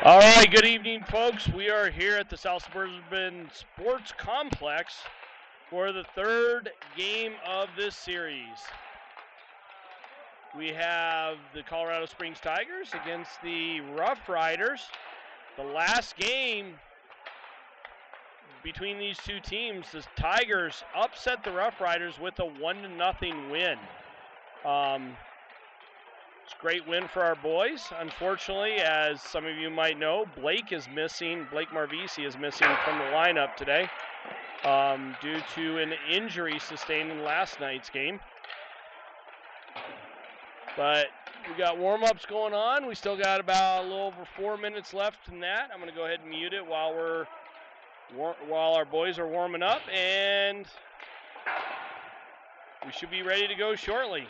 All right, good evening, folks. We are here at the South Suburban Sports Complex for the third game of this series. We have the Colorado Springs Tigers against the Roughriders. The last game between these two teams, the Tigers upset the Roughriders with a 1-0 win. It's a great win for our boys. Unfortunately, as some of you might know, Blake Marvisi is missing from the lineup today due to an injury sustained in last night's game. But we got warm-ups going on. We still got about a little over 4 minutes left in that. I'm going to go ahead and mute it while our boys are warming up, and we should be ready to go shortly.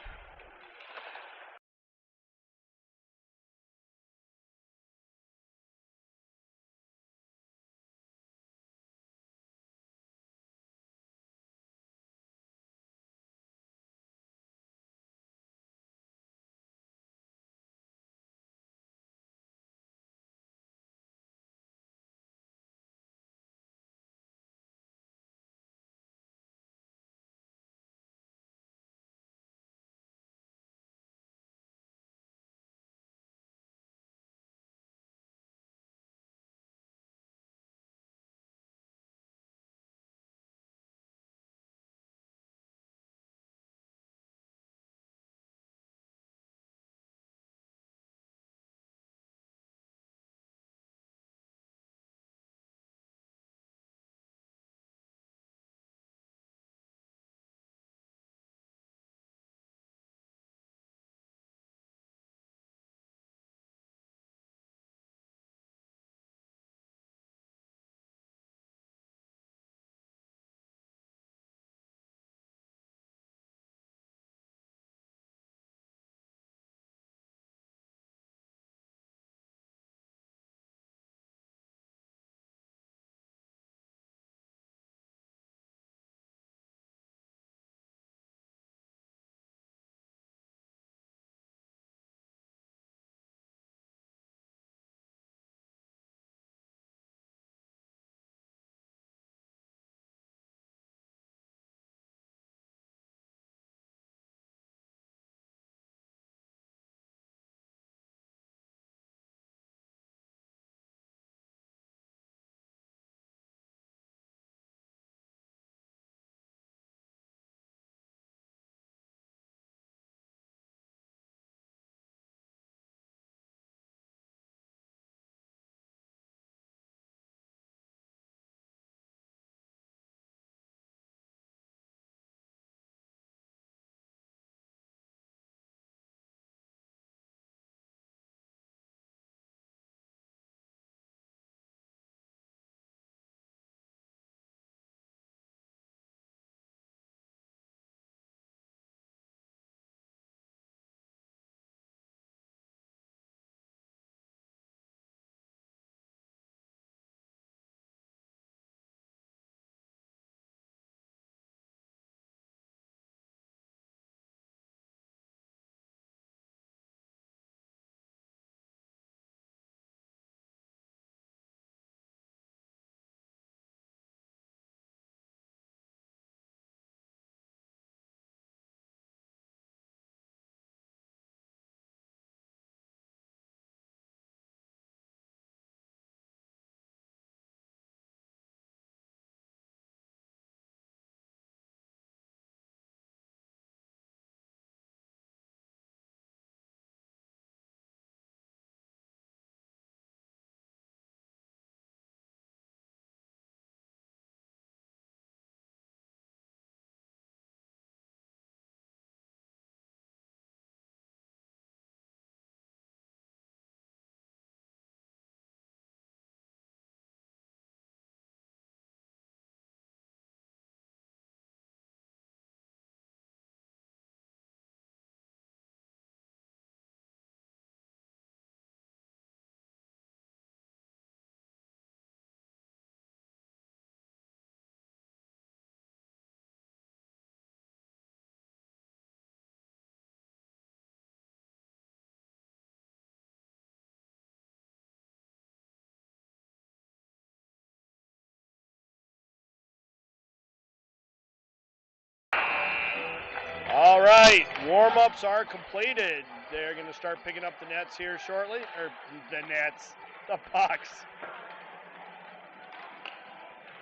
All right, warm-ups are completed. They're going to start picking up the nets here shortly, or the pucks.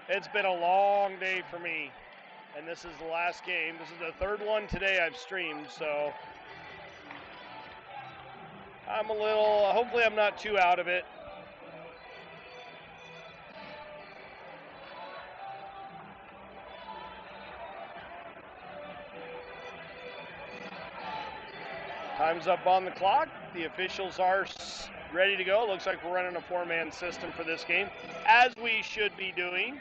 It's been a long day for me, and this is the last game. This is the third one today I've streamed, so I'm a little, hopefully I'm not too out of it. Time's up on the clock. The officials are ready to go. Looks like we're running a four-man system for this game, as we should be doing.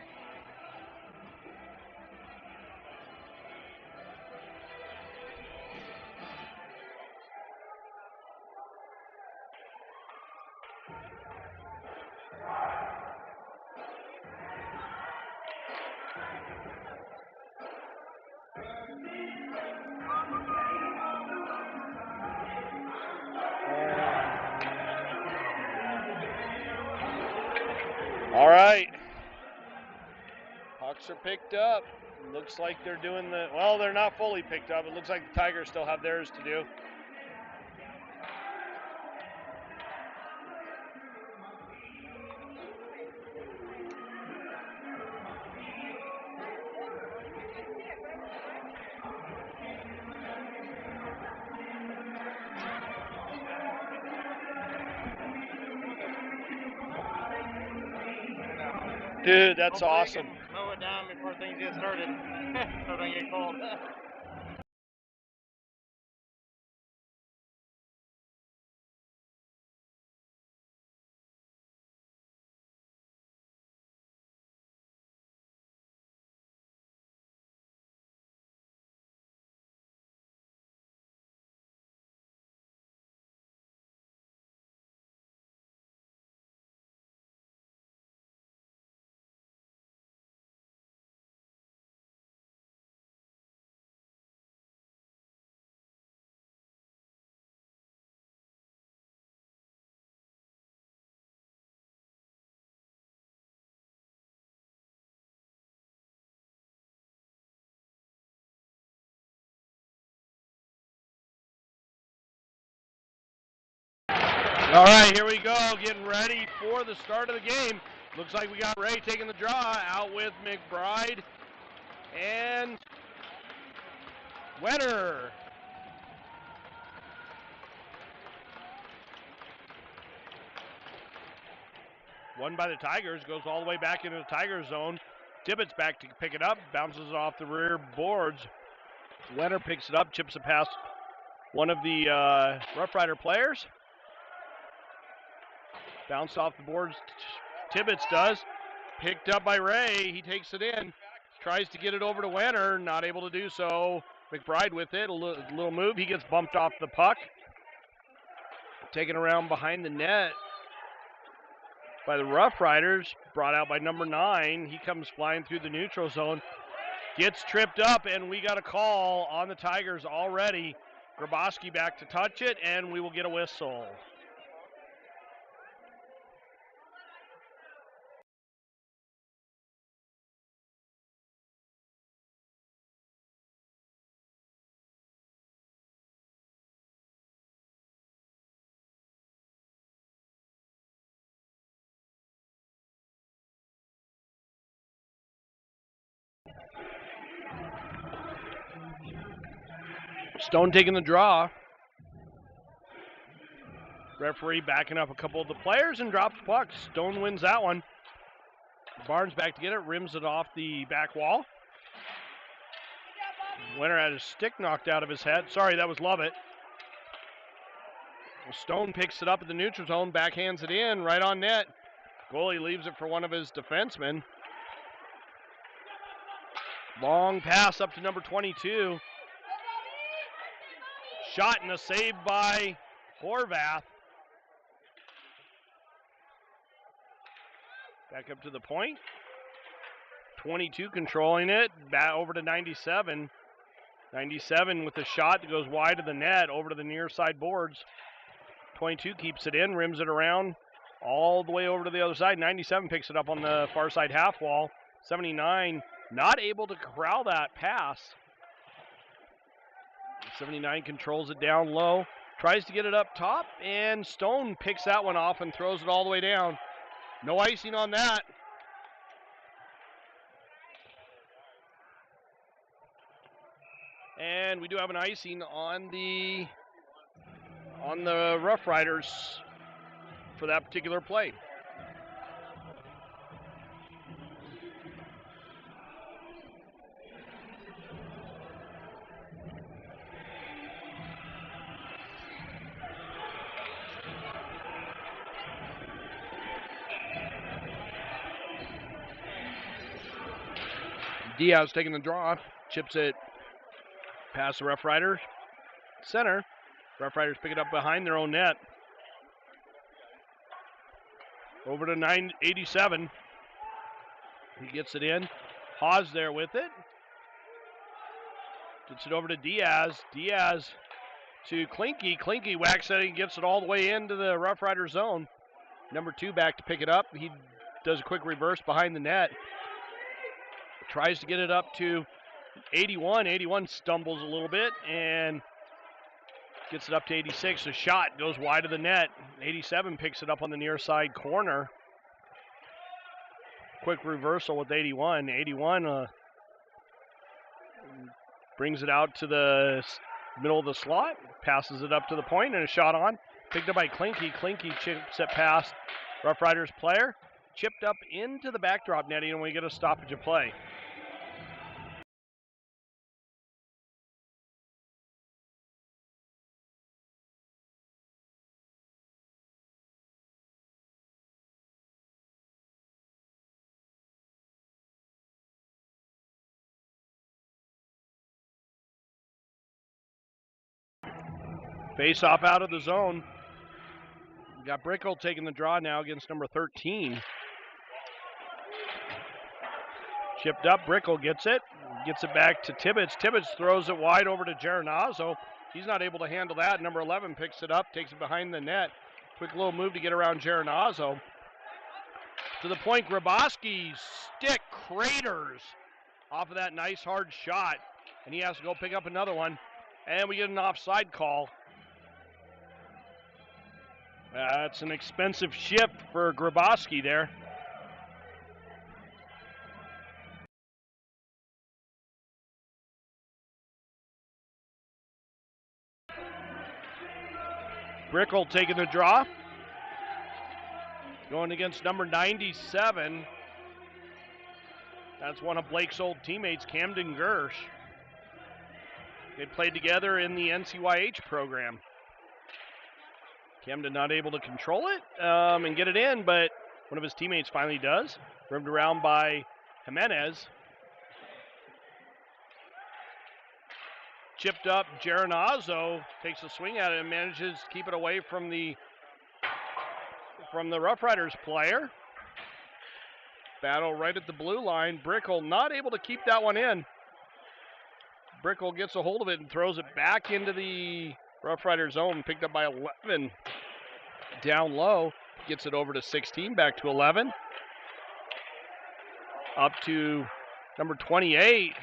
All right. Pucks are picked up. Looks like they're doing well, they're not fully picked up. It looks like the Tigers still have theirs to do. Dude, that's awesome. Mow it down before things get started, so don't get cold. All right, here we go, getting ready for the start of the game. Looks like we got Ray taking the draw, out with McBride and Wenner. Won by the Tigers, goes all the way back into the Tiger zone. Tibbetts back to pick it up, bounces it off the rear boards. Wenner picks it up, chips it past one of the Roughrider players. Bounced off the boards, Tibbetts does. Picked up by Ray, he takes it in. Tries to get it over to Wenner, not able to do so. McBride with it, a little move. He gets bumped off the puck. Taken around behind the net by the Roughriders, brought out by number 9. He comes flying through the neutral zone. Gets tripped up, and we got a call on the Tigers already. Grabowski back to touch it, and we will get a whistle. Stone taking the draw. Referee backing up a couple of the players and drops pucks. Stone wins that one. Barnes back to get it, rims it off the back wall. Wenner had his stick knocked out of his head. Sorry, that was Lovett. Stone picks it up at the neutral zone, backhands it in, right on net. Goalie leaves it for one of his defensemen. Long pass up to number 22. Shot and a save by Horvath. Back up to the point. 22 controlling it. Back over to 97. 97 with the shot that goes wide of the net over to the near side boards. 22 keeps it in, rims it around all the way over to the other side. 97 picks it up on the far side half wall. 79 not able to corral that pass. 79 controls it down low. Tries to get it up top, and Stone picks that one off and throws it all the way down. No icing on that. And we do have an icing on the Roughriders for that particular play. Diaz taking the draw, chips it past the Roughriders center. Roughriders pick it up behind their own net. Over to 987. He gets it in. Haas there with it. Gets it over to Diaz. Diaz to Klinke. Klinke whacks it and gets it all the way into the Roughrider zone. Number 2 back to pick it up. He does a quick reverse behind the net. Tries to get it up to 81. 81 stumbles a little bit and gets it up to 86. A shot goes wide of the net. 87 picks it up on the near side corner. Quick reversal with 81. 81 brings it out to the middle of the slot. Passes it up to the point and a shot on. Picked up by Klinke. Klinke chips it past Roughriders player. Chipped up into the backdrop netting and we get a stoppage of play. Face off out of the zone. We got Brickell taking the draw now against number 13. Chipped up, Brickell gets it back to Tibbetts. Tibbetts throws it wide over to Geronazzo. He's not able to handle that. Number 11 picks it up, takes it behind the net. Quick little move to get around Geronazzo. To the point, Graboski's stick craters off of that nice hard shot. And he has to go pick up another one. And we get an offside call. That's an expensive shift for Graboski there. Brickell taking the draw. Going against number 97. That's one of Blake's old teammates, Camden Gersh. They played together in the NCYH program. Camden not able to control it and get it in, but one of his teammates finally does. Rimmed around by Jimenez. Chipped up, Geronazzo takes a swing at it and manages to keep it away from the Roughriders player. Battle right at the blue line. Brickell not able to keep that one in. Brickell gets a hold of it and throws it back into the Roughrider zone, picked up by 11 down low. Gets it over to 16, back to 11. Up to number 28.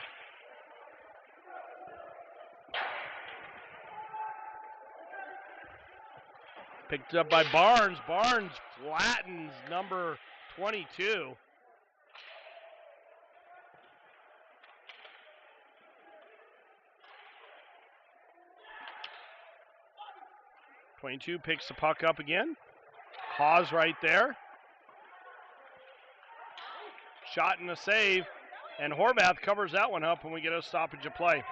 Picked up by Barnes. Barnes flattens number 22. .22 picks the puck up again. Haas right there. Shot and a save. And Horvath covers that one up when we get a stoppage of play.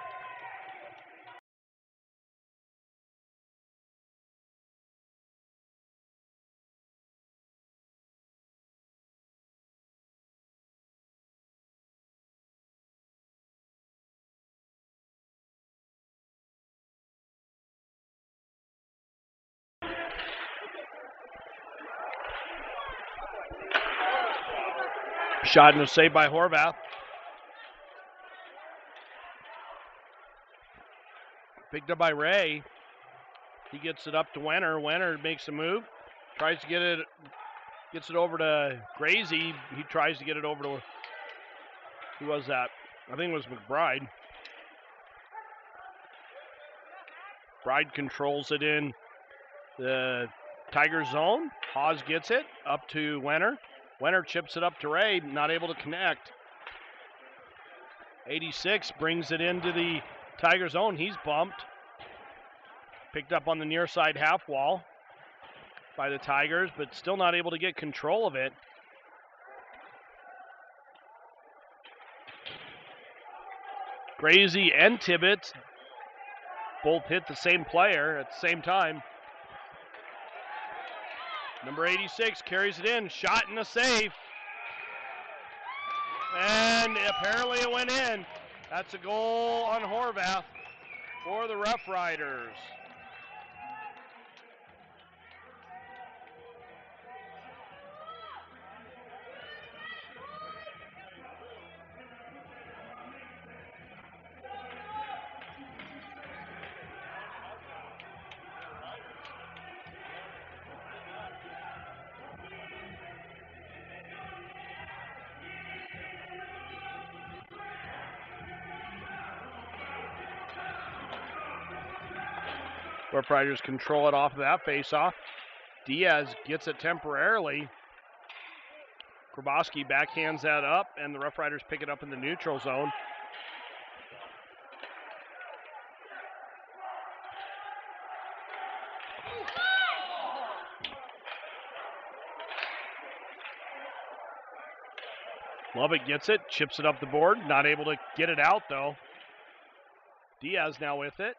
Shot and a save by Horvath. Picked up by Ray. He gets it up to Wenner. Wenner makes a move. Tries to get it. Gets it over to Grazy. He tries to get it over to. Who was that? I think it was McBride. McBride controls it in the Tiger zone. Hawes gets it up to Wenner. Wenner chips it up to Ray, not able to connect. 86 brings it into the Tiger zone. He's bumped. Picked up on the near side half wall by the Tigers, but still not able to get control of it. Grazy and Tibbetts both hit the same player at the same time. Number 86 carries it in, shot and a save. And apparently it went in. That's a goal on Horvath for the Roughriders. Roughriders control it off of that faceoff. Diaz gets it temporarily. Grabowski backhands that up, and the Roughriders pick it up in the neutral zone. Lovett gets it, chips it up the board, not able to get it out though. Diaz now with it.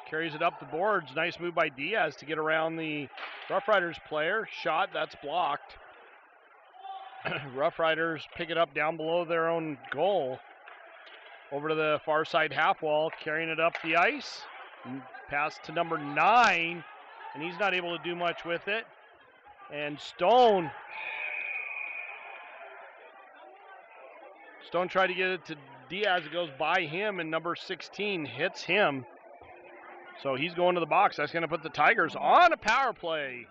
Carries it up the boards. Nice move by Diaz to get around the Roughriders player. Shot, that's blocked. Roughriders pick it up down below their own goal. Over to the far side half wall, carrying it up the ice. Pass to number 9, and he's not able to do much with it. And Stone tried to get it to Diaz. It goes by him, and number 16 hits him. So he's going to the box. That's going to put the Tigers on a power play.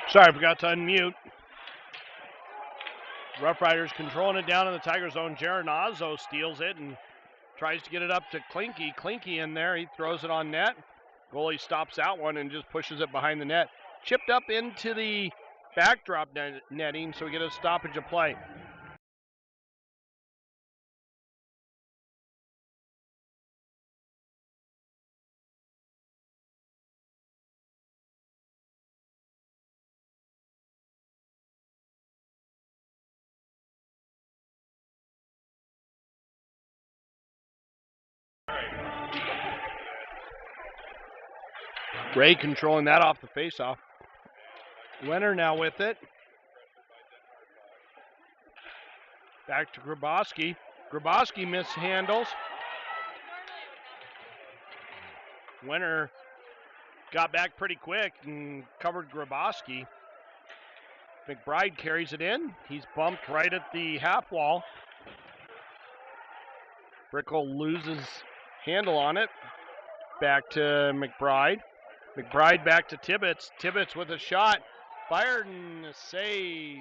Sorry, I forgot to unmute. Roughriders controlling it down in the Tiger zone. Geronazzo steals it and tries to get it up to Klinke. Klinke in there. He throws it on net. Goalie stops that one and just pushes it behind the net. Chipped up into the backdrop netting, so we get a stoppage of play. Ray controlling that off the faceoff. Wenner now with it. Back to Grabowski. Grabowski mishandles. Wenner got back pretty quick and covered Grabowski. McBride carries it in. He's bumped right at the half wall. Brickle loses handle on it. Back to McBride. McBride back to Tibbetts. Tibbetts with a shot. Fired and a save.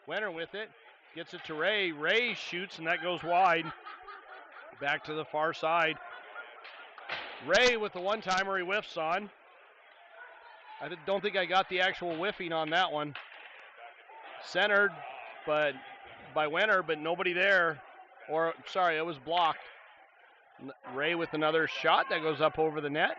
Wenner with it. Gets it to Ray. Ray shoots and that goes wide. Back to the far side. Ray with the one-timer he whiffs on. I don't think I got the actual whiffing on that one. Centered but by Wenner, but nobody there. Or, sorry, it was blocked. Ray with another shot that goes up over the net.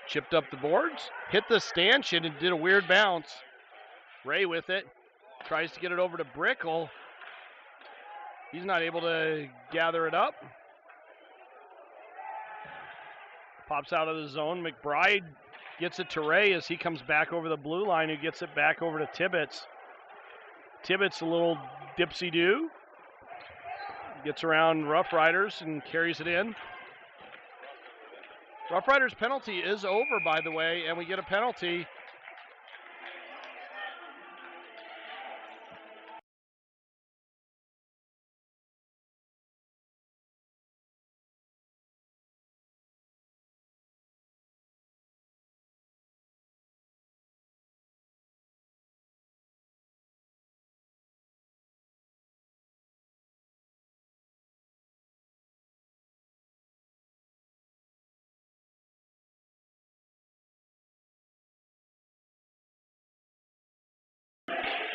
Chipped up the boards, hit the stanchion and did a weird bounce. Ray with it, tries to get it over to Brickle. He's not able to gather it up. Pops out of the zone. McBride gets it to Ray as he comes back over the blue line, who gets it back over to Tibbetts. Tibbetts a little dipsy-do. Gets around Roughriders and carries it in. Roughriders penalty is over, by the way, and we get a penalty.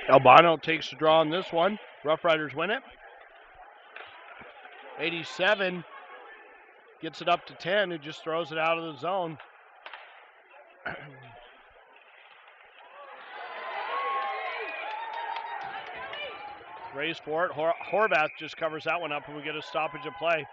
Albano takes the draw on this one. Roughriders win it. 87 gets it up to 10, who just throws it out of the zone. Rays for it. Horvath just covers that one up, and we get a stoppage of play.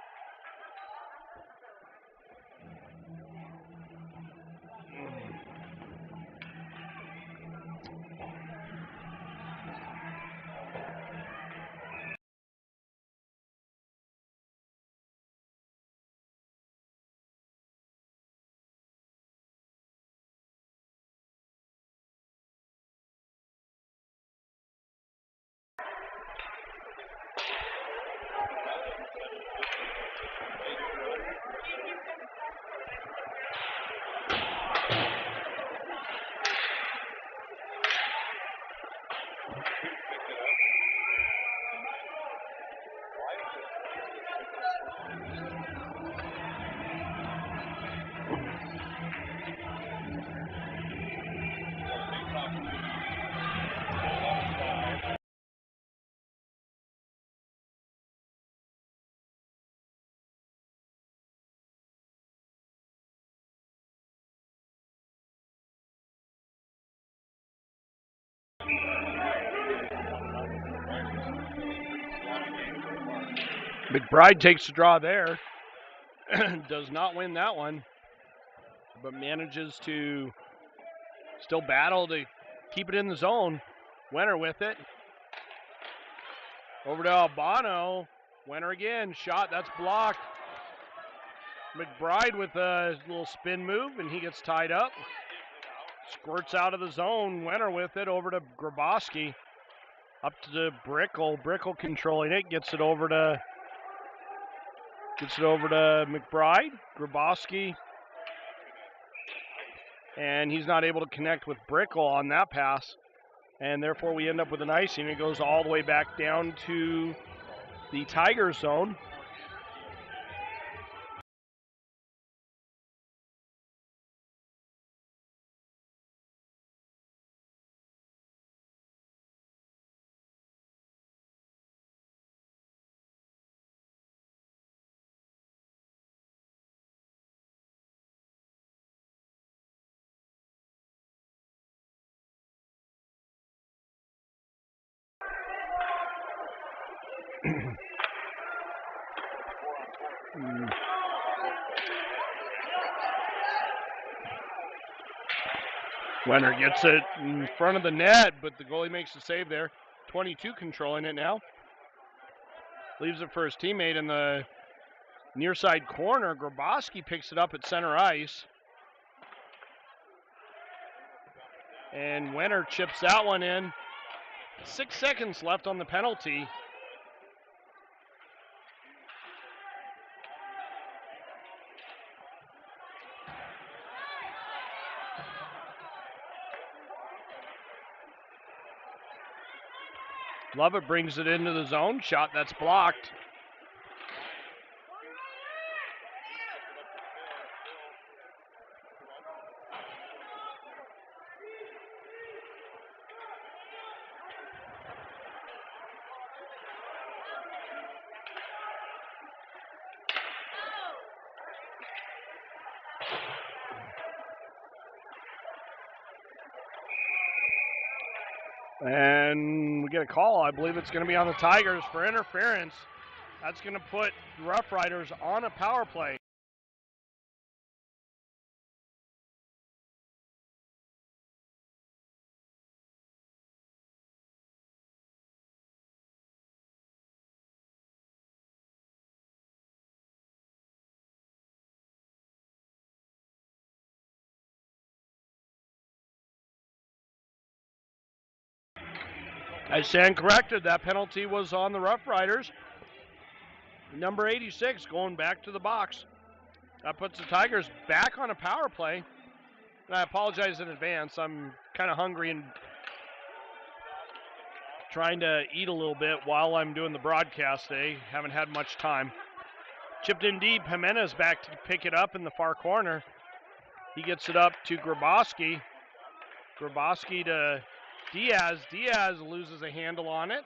McBride takes the draw there. Does not win that one, but manages to still battle to keep it in the zone. Wenner with it. Over to Albano. Wenner again. Shot. That's blocked. McBride with a little spin move, and he gets tied up. Squirts out of the zone. Wenner with it. Over to Grabowski. Up to Brickle. Brickle controlling it. Gets it over to McBride. Grabowski. And he's not able to connect with Brickle on that pass. And therefore we end up with an icing. It goes all the way back down to the Tiger zone. Wenner gets it in front of the net, but the goalie makes the save there. 22 controlling it now. Leaves it for his teammate in the near side corner. Grabowski picks it up at center ice. And Wenner chips that one in. 6 seconds left on the penalty. Lovett brings it into the zone. Shot that's blocked. And we get a call. I believe it's going to be on the Tigers for interference. That's going to put the Roughriders on a power play. I stand corrected. That penalty was on the Roughriders. Number 86 going back to the box. That puts the Tigers back on a power play. And I apologize in advance. I'm kind of hungry and trying to eat a little bit while I'm doing the broadcast today. Haven't had much time. Chipped in deep. Jimenez back to pick it up in the far corner. He gets it up to Grabowski. Grabowski to Diaz. Diaz loses a handle on it.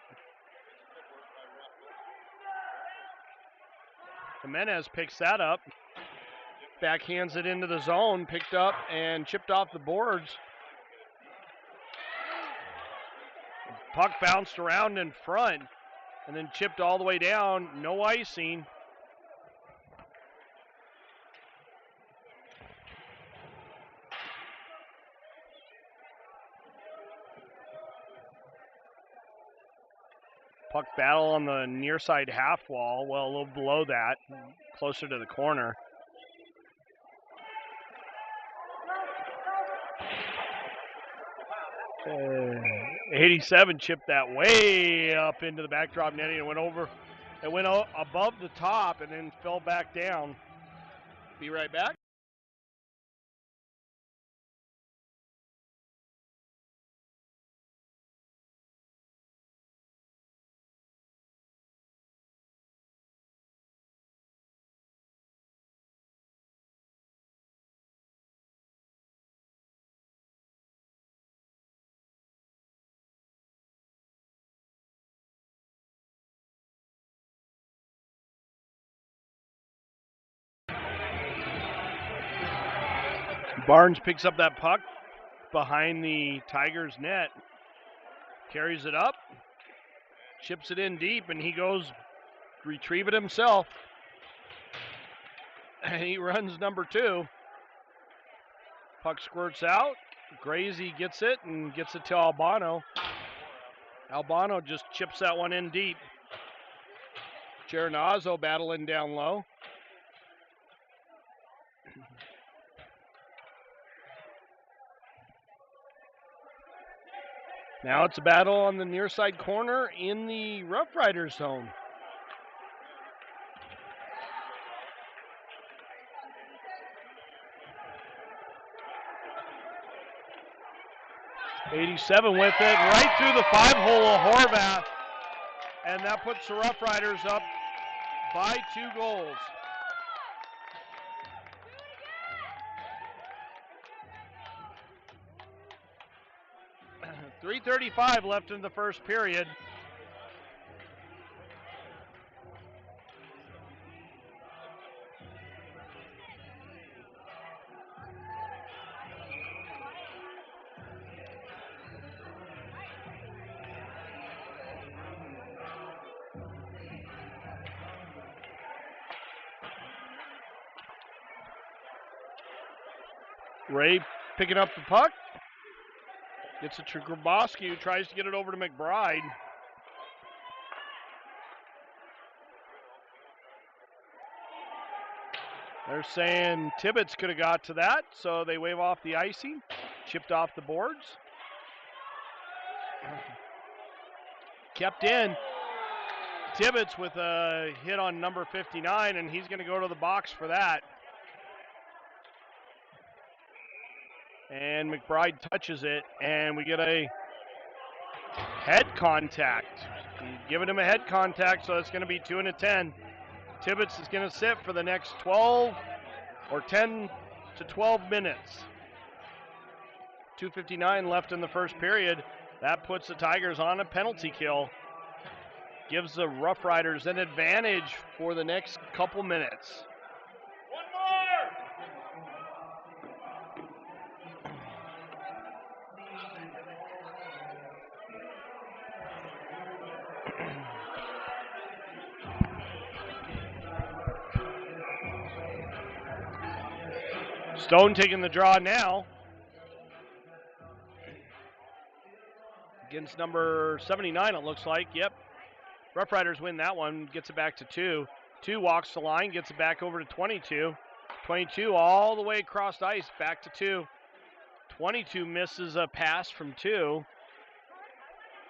Jimenez picks that up. Backhands it into the zone. Picked up and chipped off the boards. Puck bounced around in front and then chipped all the way down. No icing. Puck battle on the near side half wall. Well, a little below that, closer to the corner. Uh, 87 chipped that way up into the backdrop netting. It went over. It went above the top and then fell back down. Be right back. Barnes picks up that puck behind the Tigers net, carries it up, chips it in deep, and he goes retrieve it himself. And he runs number 2. Puck squirts out. Grazy gets it and gets it to Albano. Albano just chips that one in deep. Geronazzo battling down low. Now it's a battle on the near side corner in the Roughriders zone. '87 with it right through the 5-hole of Horvath. And that puts the Roughriders up by 2 goals. .335 left in the first period. Ray picking up the puck. Gets it to Grabowski, who tries to get it over to McBride. They're saying Tibbetts could have got to that, so they wave off the icing. Chipped off the boards. Kept in. Tibbetts with a hit on number 59, and he's going to go to the box for that. And McBride touches it, and we get a head contact. Giving him a head contact, so it's going to be 2 and a 10. Tibbetts is going to sit for the next 12 or 10 to 12 minutes. 2:59 left in the first period. That puts the Tigers on a penalty kill. Gives the Roughriders an advantage for the next couple minutes. Stone taking the draw now. Against number 79, it looks like. Yep. Roughriders win that one. Gets it back to 2. 2 walks the line, gets it back over to 22. 22 all the way across ice, back to 2. 22 misses a pass from 2.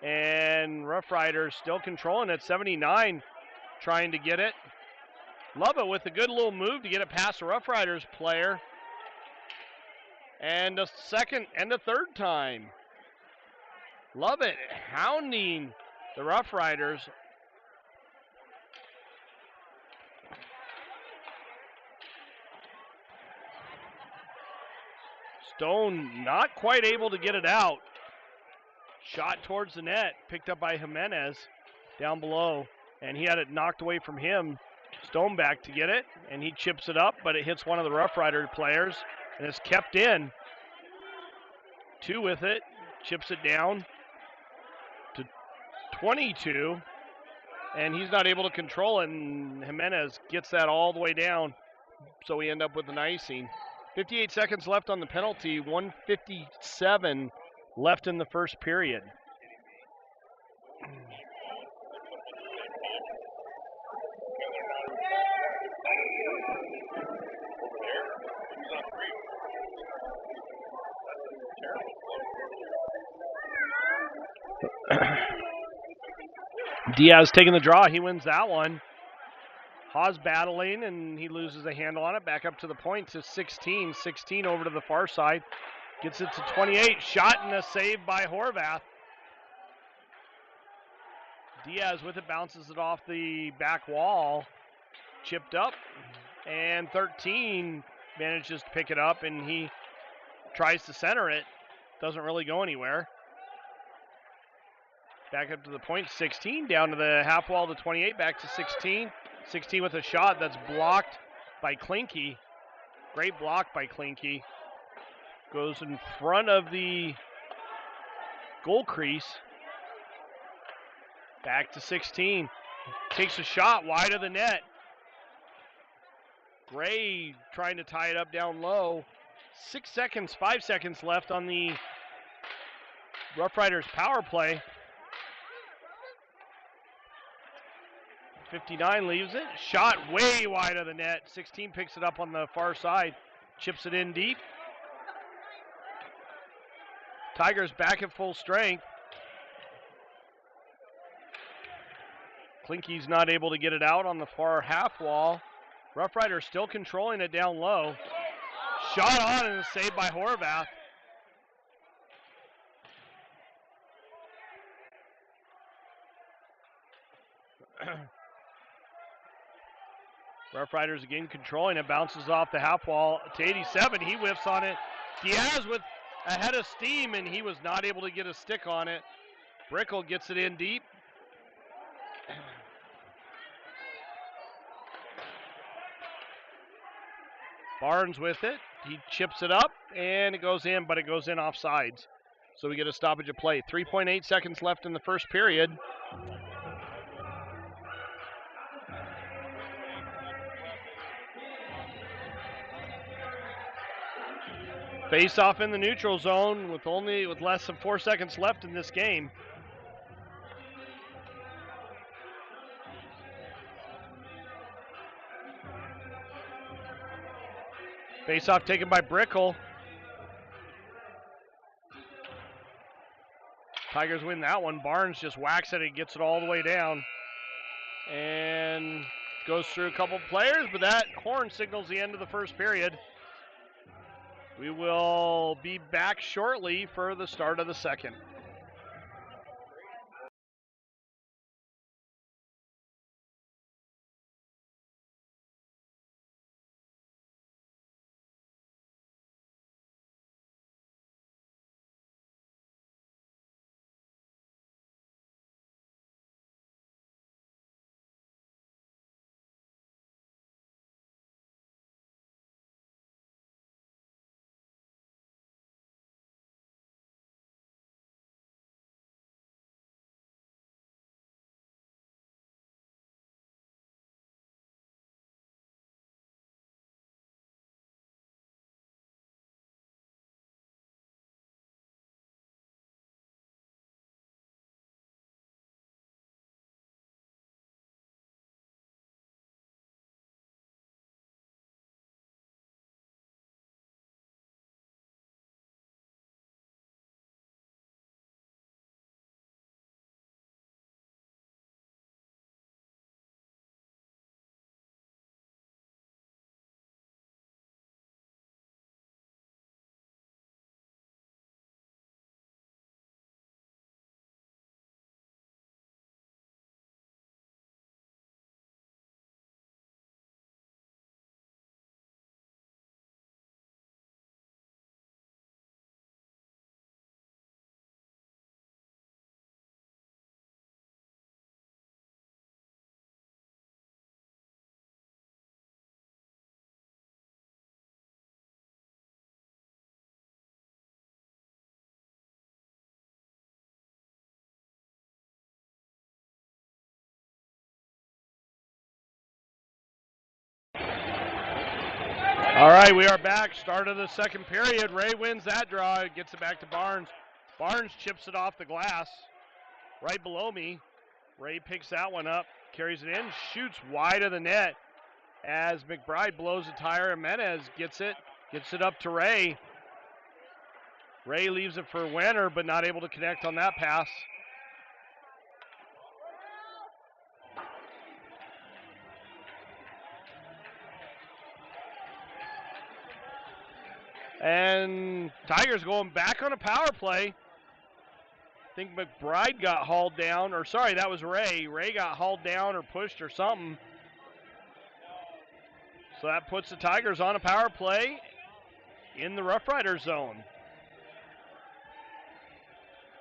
And Roughriders still controlling it. 79 trying to get it. Love it with a good little move to get it past the Roughriders player. And a second and a third time. Love it. Hounding the Roughriders. Stone not quite able to get it out. Shot towards the net, picked up by Jimenez down below, and he had it knocked away from him. Stone back to get it, and he chips it up, but it hits one of the Roughrider players, and it's kept in. 2 with it, chips it down to 22, and he's not able to control it, and Jimenez gets that all the way down, so we end up with an icing. 58 seconds left on the penalty, 1:57 left in the first period. Diaz taking the draw. He wins that one. Haas battling, and he loses a handle on it. Back up to the point to 16. 16 over to the far side. Gets it to 28. Shot and a save by Horvath. Diaz with it, bounces it off the back wall. Chipped up. And 13 manages to pick it up, and he tries to center it. Doesn't really go anywhere. Back up to the point, 16. Down to the half wall to 28. Back to 16. 16 with a shot that's blocked by Klinke. Great block by Klinke. Goes in front of the goal crease. Back to 16. Takes a shot wide of the net. Gray trying to tie it up down low. 5 seconds left on the Roughriders power play. 59 leaves it. Shot way wide of the net. 16 picks it up on the far side. Chips it in deep. Tigers back at full strength. Klinke's not able to get it out on the far half wall. Roughriders still controlling it down low. Shot on and saved by Horvath. Roughriders again controlling it. Bounces off the half wall to 87. He whiffs on it. Diaz with a head of steam, and he was not able to get a stick on it. Brickle gets it in deep. Barnes with it. He chips it up, and it goes in, but it goes in offsides. So we get a stoppage of play. 3.8 seconds left in the first period. Face off in the neutral zone with less than 4 seconds left in this game. Face off taken by Brickle. Tigers win that one. Barnes just whacks it and gets it all the way down. And goes through a couple players, but that horn signals the end of the first period. We will be back shortly for the start of the second. All right, we are back. Start of the second period. Ray wins that draw. Gets it back to Barnes. Barnes chips it off the glass right below me. Ray picks that one up, carries it in, shoots wide of the net as McBride blows a tire. Jimenez gets it up to Ray. Ray leaves it for Wenner, but not able to connect on that pass. And Tigers going back on a power play. I think McBride got hauled down, or sorry, that was Ray. Ray got hauled down or pushed or something. So that puts the Tigers on a power play in the Roughriders zone.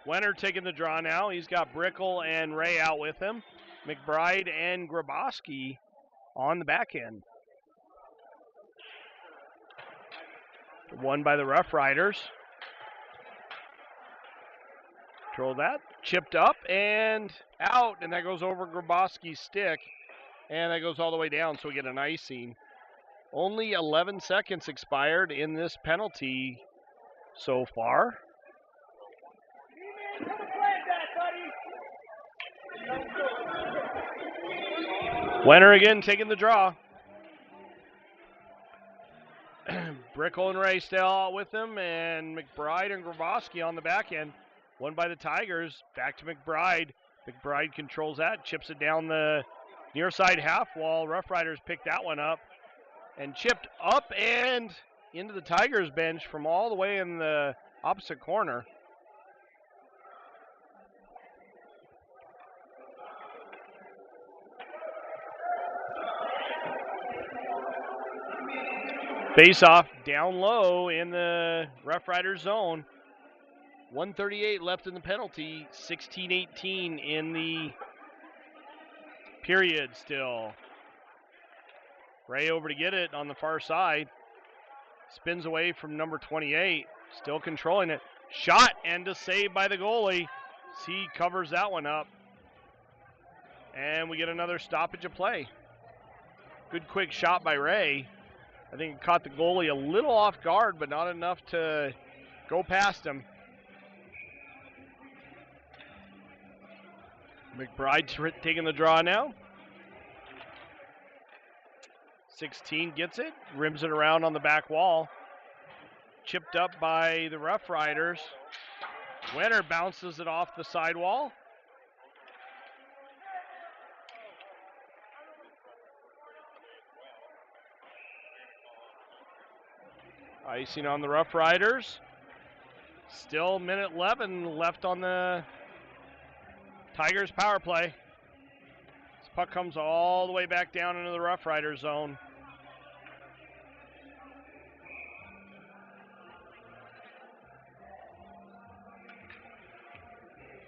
Wenner taking the draw now. He's got Brickle and Ray out with him. McBride and Grabowski on the back end. Won by the Roughriders. Control that. Chipped up and out, and that goes over Grabowski's stick. And that goes all the way down, so we get an icing. Only 11 seconds expired in this penalty so far. Wenner again taking the draw. Brickle and Ray still out with him, and McBride and Grabowski on the back end. Won by the Tigers. Back to McBride. McBride controls that, chips it down the near side half wall. Roughriders pick that one up and chipped up and into the Tigers bench from all the way in the opposite corner. Face off down low in the Roughriders zone. 1:38 left in the penalty. 16-18 in the period still. Ray over to get it on the far side. Spins away from number 28. Still controlling it. Shot and a save by the goalie. He covers that one up. And we get another stoppage of play. Good quick shot by Ray. I think it caught the goalie a little off guard, but not enough to go past him. McBride taking the draw now. 16 gets it, rims it around on the back wall. Chipped up by the Roughriders. Wenner bounces it off the sidewall. Icing on the Roughriders. Still minute 11 left on the Tigers power play. This puck comes all the way back down into the Roughriders zone.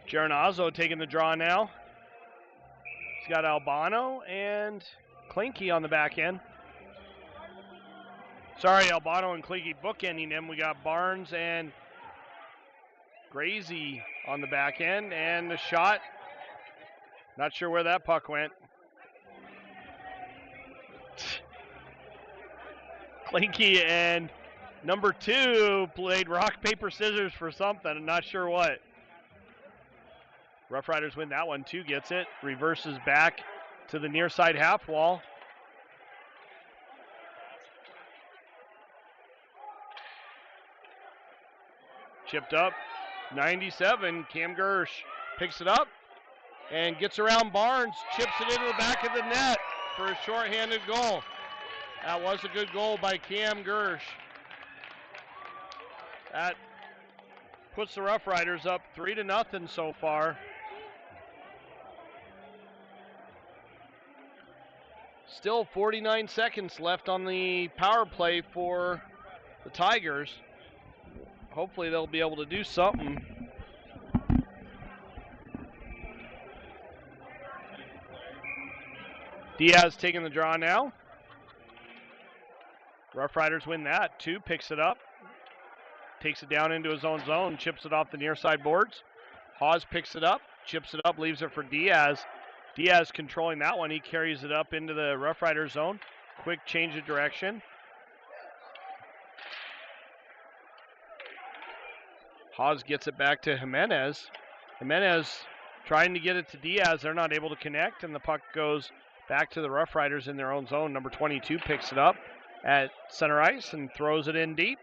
Giernazzo taking the draw now. He's got Albano and Klinke on the back end. Sorry, Albano and Klinke bookending him. We got Barnes and Grazy on the back end, and the shot. Not sure where that puck went. Klinke and number 2 played rock, paper, scissors for something. I'm not sure what. Roughriders win that one. 2 gets it. Reverses back to the near side half wall. Chipped up. 97. Cam Gersh picks it up and gets around Barnes. Chips it into the back of the net for a shorthanded goal. That was a good goal by Cam Gersh. That puts the Roughriders up 3-0 so far. Still 49 seconds left on the power play for the Tigers. Hopefully they'll be able to do something. Diaz taking the draw now. Roughriders win that. 2 picks it up. Takes it down into his own zone. Chips it off the near side boards. Hawes picks it up. Chips it up. Leaves it for Diaz. Diaz controlling that one. He carries it up into the Roughriders zone. Quick change of direction. Haas gets it back to Jimenez. Jimenez trying to get it to Diaz. They're not able to connect, and the puck goes back to the Roughriders in their own zone. Number 22 picks it up at center ice and throws it in deep.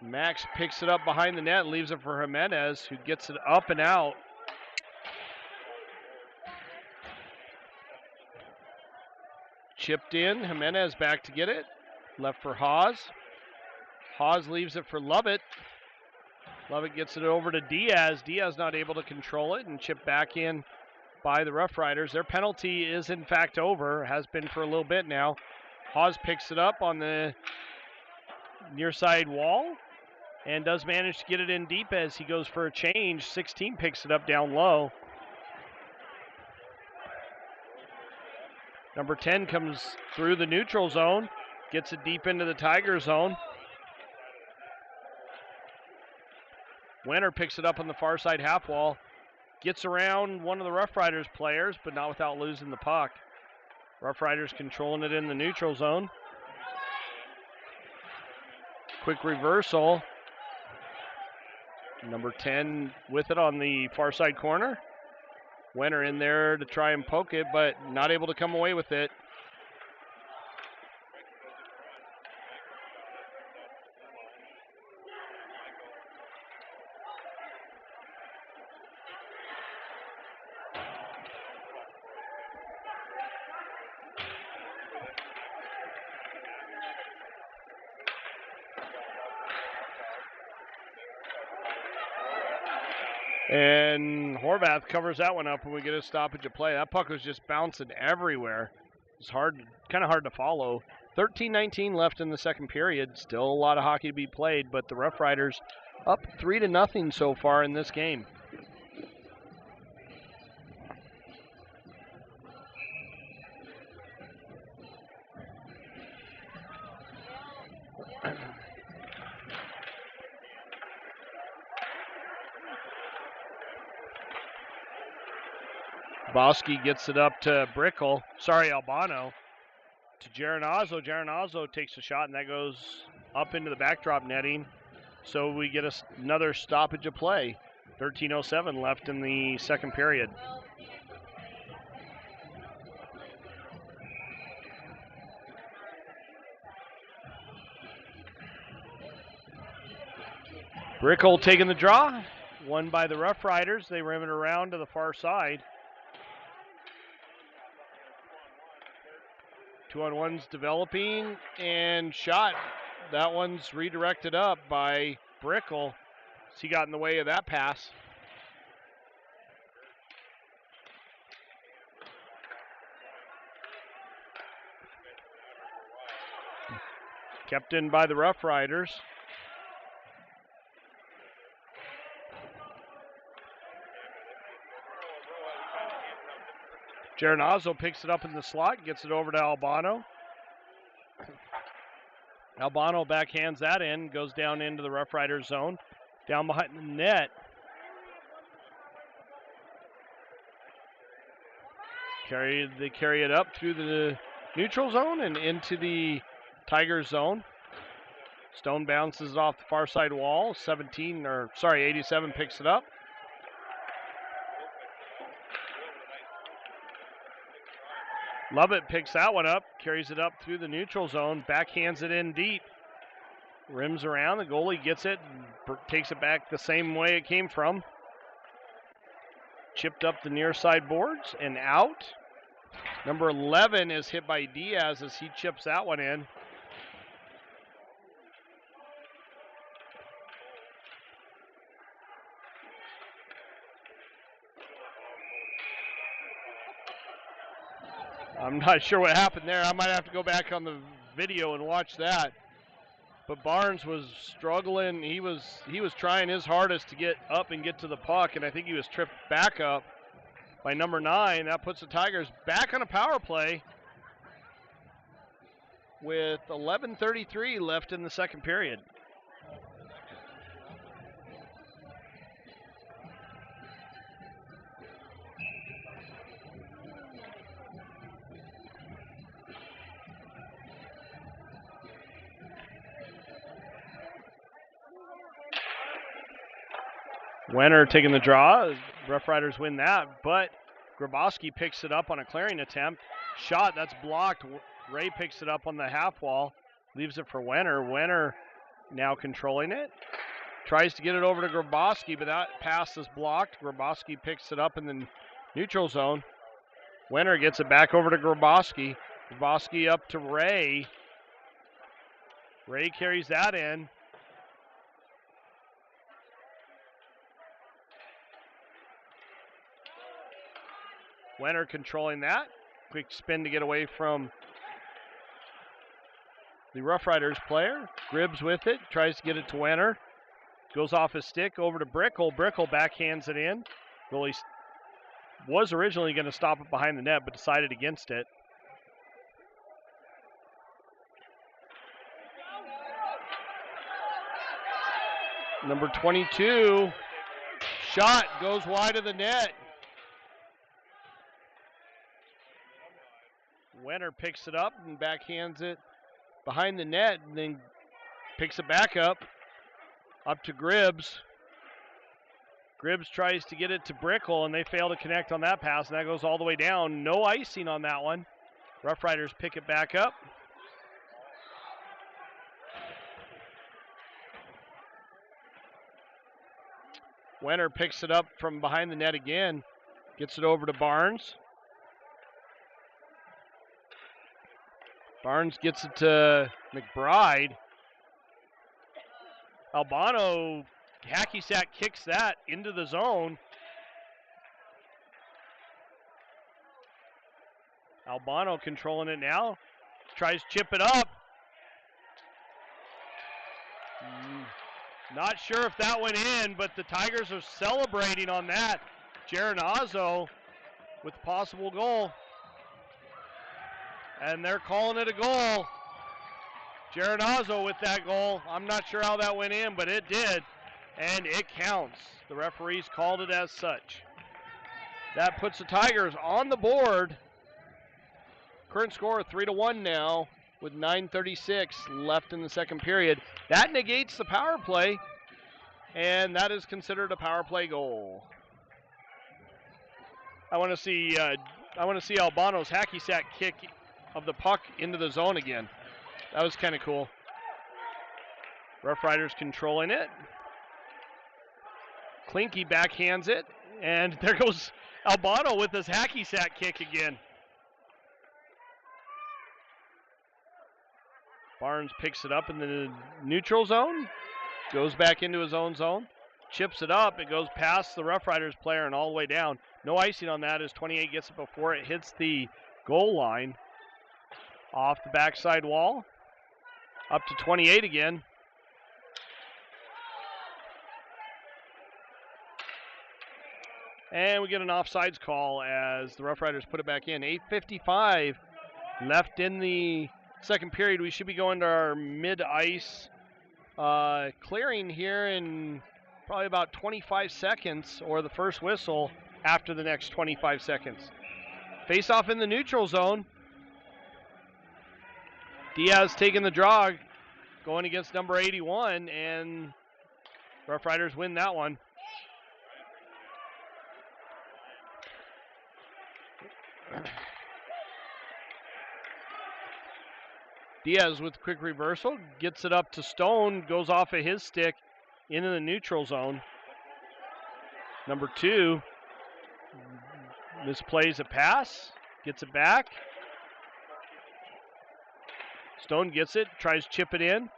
Max picks it up behind the net and leaves it for Jimenez, who gets it up and out. Chipped in, Jimenez back to get it. Left for Haas. Haas leaves it for Lovett. Lovett gets it over to Diaz. Diaz not able to control it and chipped back in by the Roughriders. Their penalty is in fact over, has been for a little bit now. Haas picks it up on the near side wall and does manage to get it in deep as he goes for a change. 16 picks it up down low. Number 10 comes through the neutral zone, gets it deep into the Tiger zone. Wenner picks it up on the far side half wall, gets around one of the Roughriders players, but not without losing the puck. Roughriders controlling it in the neutral zone. Quick reversal. Number 10 with it on the far side corner. Wenner in there to try and poke it, but not able to come away with it. And Horvath covers that one up when we get a stoppage of play. That puck was just bouncing everywhere. It's kind of hard to follow. 13-19 left in the second period. Still a lot of hockey to be played, but the Roughriders up 3-0 so far in this game. Bosky gets it up to Albano. To Geronazzo. Geronazzo takes a shot, and that goes up into the backdrop netting. So we get another stoppage of play. 13:07 left in the second period. Brickell taking the draw. Won by the Roughriders. They rim it around to the far side. 2-on-1's developing and shot. That one's redirected up by Brickell. He got in the way of that pass. Kept in by the Roughriders. Geronazzo picks it up in the slot, gets it over to Albano. Albano backhands that in, goes down into the Roughriders zone, down behind the net. They carry it up through the neutral zone and into the Tiger zone. Stone bounces it off the far side wall. 87 picks it up. Lovett picks that one up, carries it up through the neutral zone, backhands it in deep. Rims around, the goalie gets it, takes it back the same way it came from. Chipped up the near side boards and out. Number 11 is hit by Diaz as he chips that one in. I'm not sure what happened there. I might have to go back on the video and watch that. But Barnes was struggling. He was trying his hardest to get up and get to the puck, and I think he was tripped back up by number 9. That puts the Tigers back on a power play with 11:33 left in the second period. Wenner taking the draw. Rough Riders win that, but Grabowski picks it up on a clearing attempt. Shot, that's blocked. Ray picks it up on the half wall, leaves it for Wenner. Wenner now controlling it. Tries to get it over to Grabowski, but that pass is blocked. Grabowski picks it up in the neutral zone. Wenner gets it back over to Grabowski. Grabowski up to Ray. Ray carries that in. Wenner controlling that. Quick spin to get away from the Rough Riders player. Gribbs with it. Tries to get it to Wenner. Goes off his stick over to Brickle. Brickle backhands it in. Goalie was originally going to stop it behind the net, but decided against it. Number 22. Shot goes wide of the net. Wenner picks it up and backhands it behind the net, and then picks it back up to Gribbs. Gribbs tries to get it to Brickle, and they fail to connect on that pass, and that goes all the way down. No icing on that one. Rough Riders pick it back up. Wenner picks it up from behind the net again. Gets it over to Barnes. Barnes gets it to McBride. Albano, hacky sack kicks that into the zone. Albano controlling it now. Tries to chip it up. Not sure if that went in, but the Tigers are celebrating on that. Geronazzo with possible goal. And they're calling it a goal. Geronazzo with that goal. I'm not sure how that went in, but it did. And it counts. The referees called it as such. That puts the Tigers on the board. Current score 3-1 now with 9:36 left in the second period. That negates the power play, and that is considered a power play goal. I want to see Albano's hacky sack kick of the puck into the zone again. That was kind of cool. Rough Riders controlling it. Klinke backhands it, and there goes Albano with his hacky sack kick again. Barnes picks it up in the neutral zone, goes back into his own zone, chips it up. It goes past the Rough Riders player and all the way down. No icing on that as 28 gets it before it hits the goal line. Off the backside wall, up to 28 again. And we get an offsides call as the Rough Riders put it back in. 8:55 left in the second period. We should be going to our mid-ice clearing here in probably about 25 seconds, or the first whistle after the next 25 seconds. Face off in the neutral zone. Diaz taking the draw, going against number 81, and Rough Riders win that one. Diaz with quick reversal, gets it up to Stone, goes off of his stick into the neutral zone. Number 2 misplays a pass, gets it back. Stone gets it, tries to chip it in.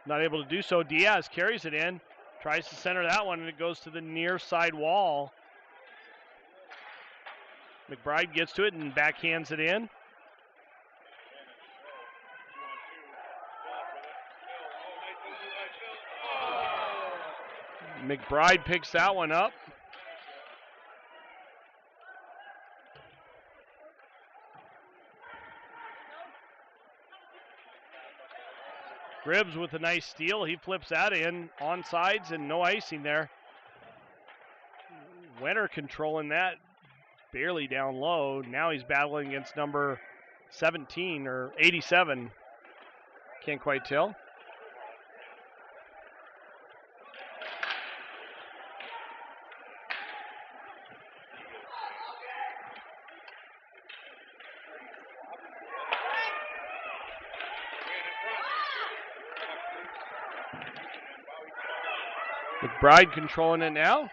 Not able to do so. Diaz carries it in, tries to center that one, and it goes to the near side wall. McBride gets to it and backhands it in. McBride picks that one up. Gribbs with a nice steal. He flips that in on sides and no icing there. Wenner controlling that, barely down low. Now he's battling against number 17 or 87. Can't quite tell. McBride controlling it now.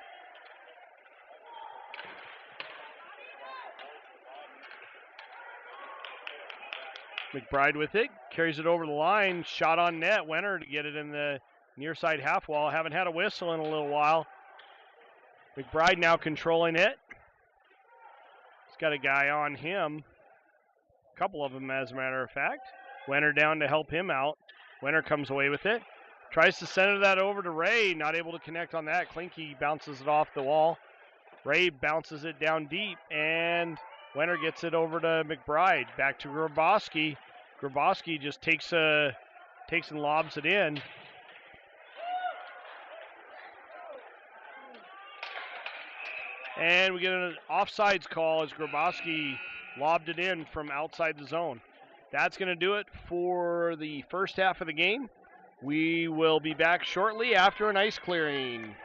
McBride with it, carries it over the line, shot on net. Wenner to get it in the near side half wall. Haven't had a whistle in a little while. McBride now controlling it. He's got a guy on him. A couple of them, as a matter of fact. Wenner down to help him out. Wenner comes away with it. Tries to center that over to Ray. Not able to connect on that. Klinke bounces it off the wall. Ray bounces it down deep, and Wenner gets it over to McBride. Back to Grabowski. Grabowski just takes and lobs it in. And we get an offsides call as Grabowski lobbed it in from outside the zone. That's going to do it for the first half of the game. We will be back shortly after an ice clearing.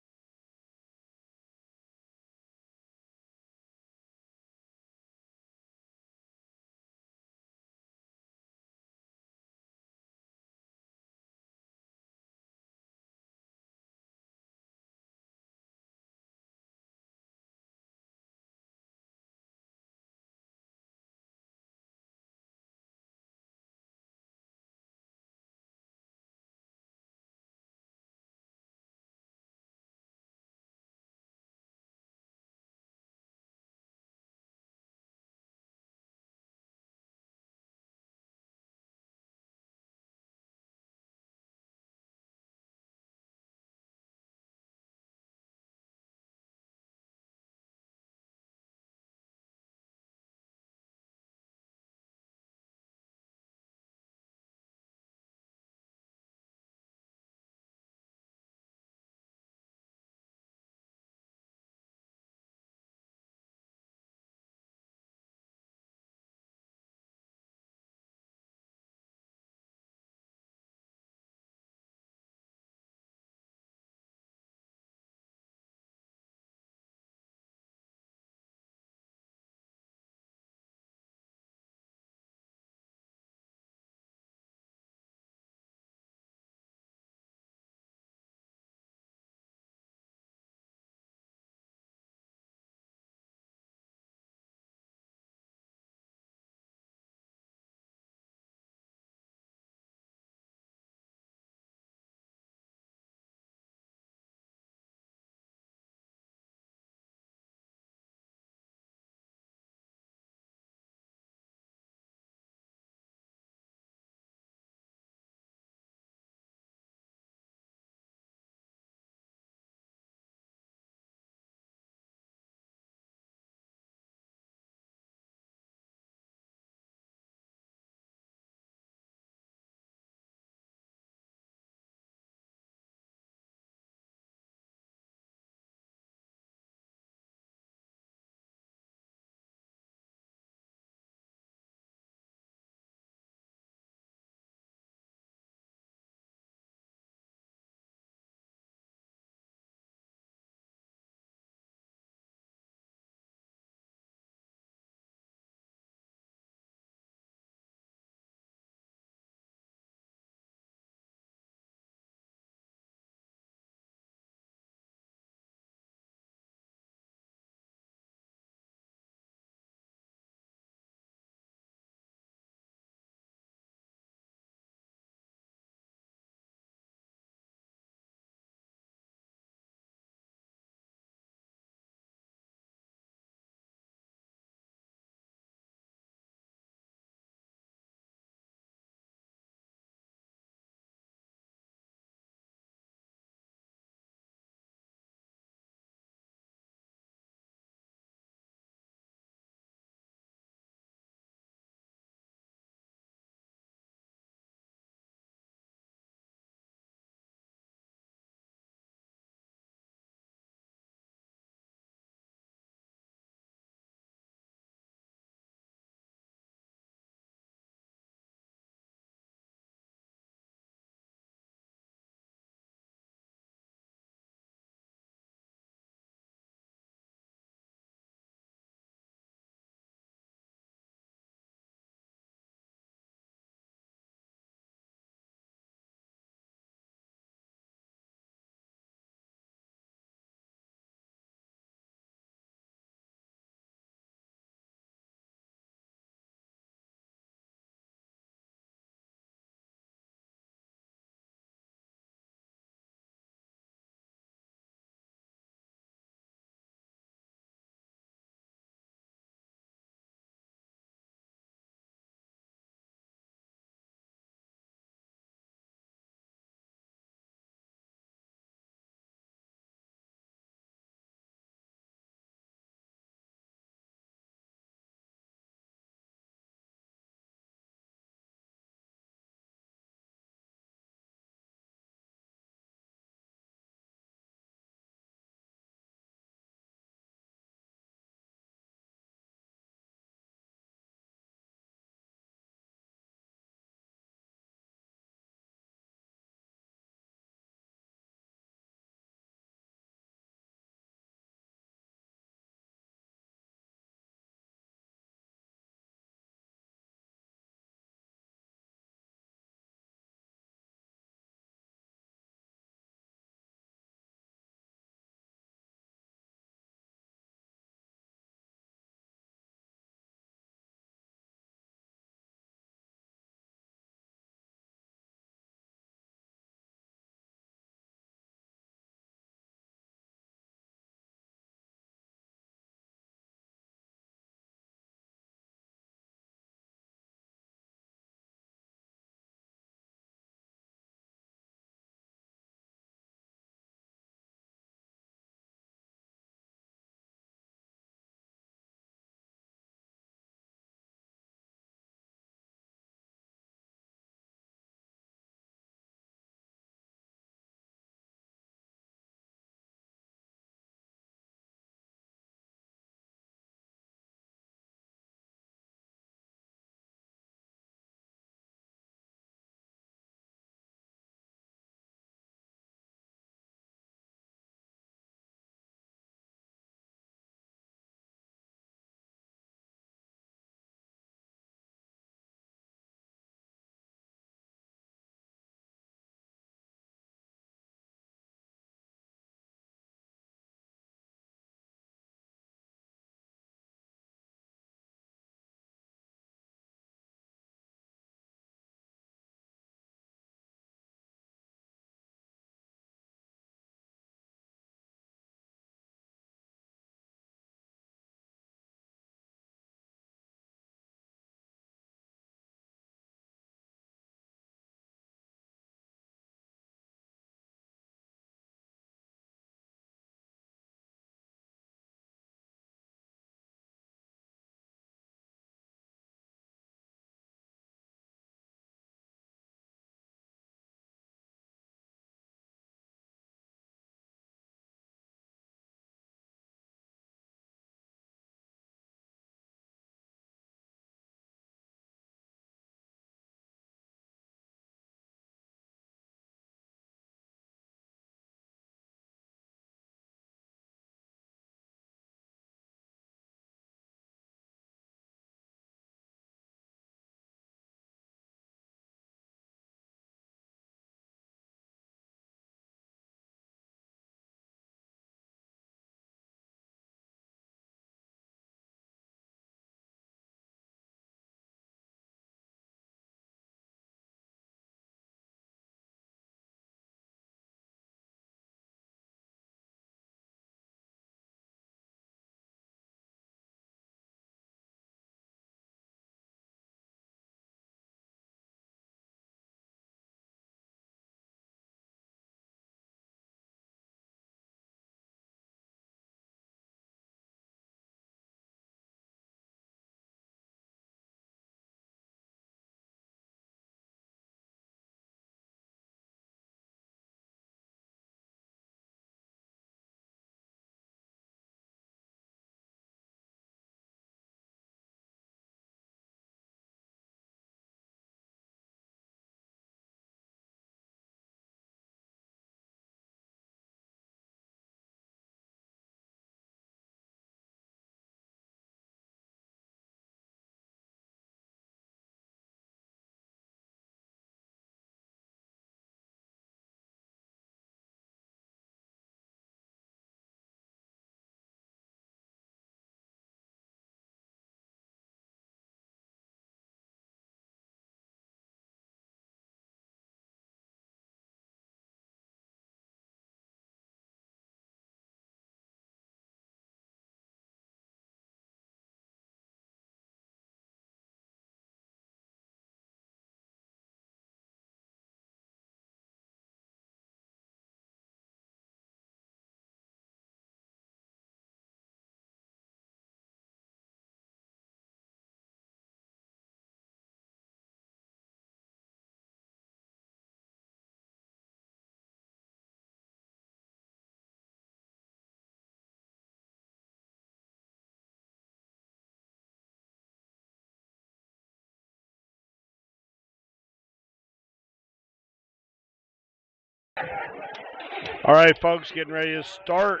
All right, folks, getting ready to start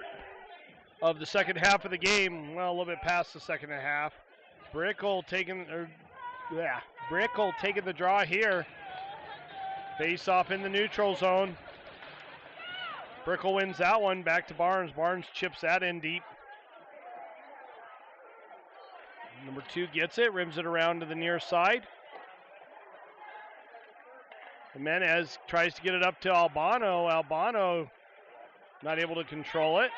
of the second half of the game. Well, a little bit past the second half. Brickell taking the draw here. Face off in the neutral zone. Brickell wins that one. Back to Barnes. Barnes chips that in deep. Number 2 gets it, rims it around to the near side. Jimenez tries to get it up to Albano. Albano not able to control it.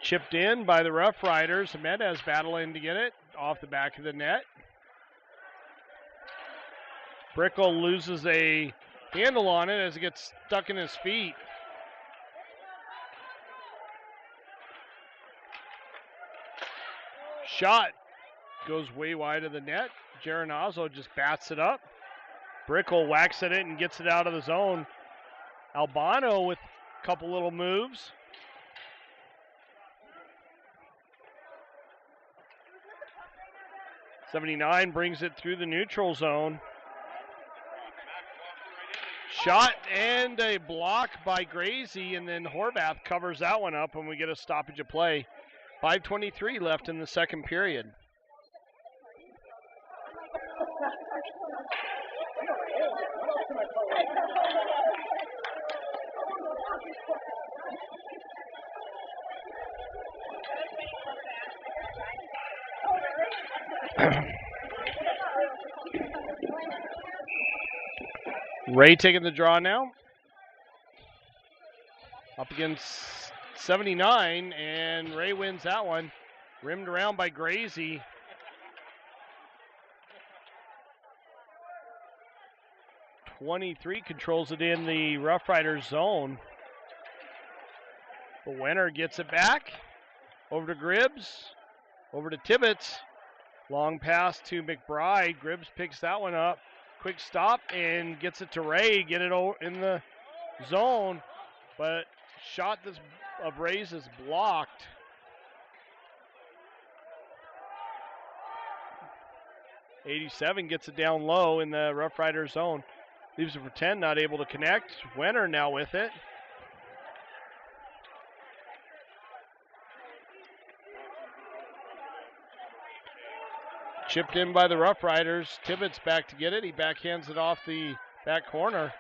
Chipped in by the Roughriders. Jimenez battling to get it off the back of the net. Brickell loses a handle on it as it gets stuck in his feet. Shot goes way wide of the net. Geronazzo just bats it up. Brickell whacks at it and gets it out of the zone. Albano with a couple little moves. '79 brings it through the neutral zone. Shot and a block by Gracie, and then Horvath covers that one up, and we get a stoppage of play. 5:23 left in the second period. Ray taking the draw now. Up against 79, and Ray wins that one. Rimmed around by Gracie. '23 controls it in the Roughriders zone. The winner gets it back. Over to Gribbs. Over to Tibbetts. Long pass to McBride. Gribbs picks that one up. Quick stop and gets it to Ray. Get it in the zone. But shot of Ray's is blocked. '87 gets it down low in the Roughriders zone. Leaves it for 10, not able to connect. Wenner now with it. Chipped in by the Roughriders. Tibbetts back to get it. He backhands it off the back corner.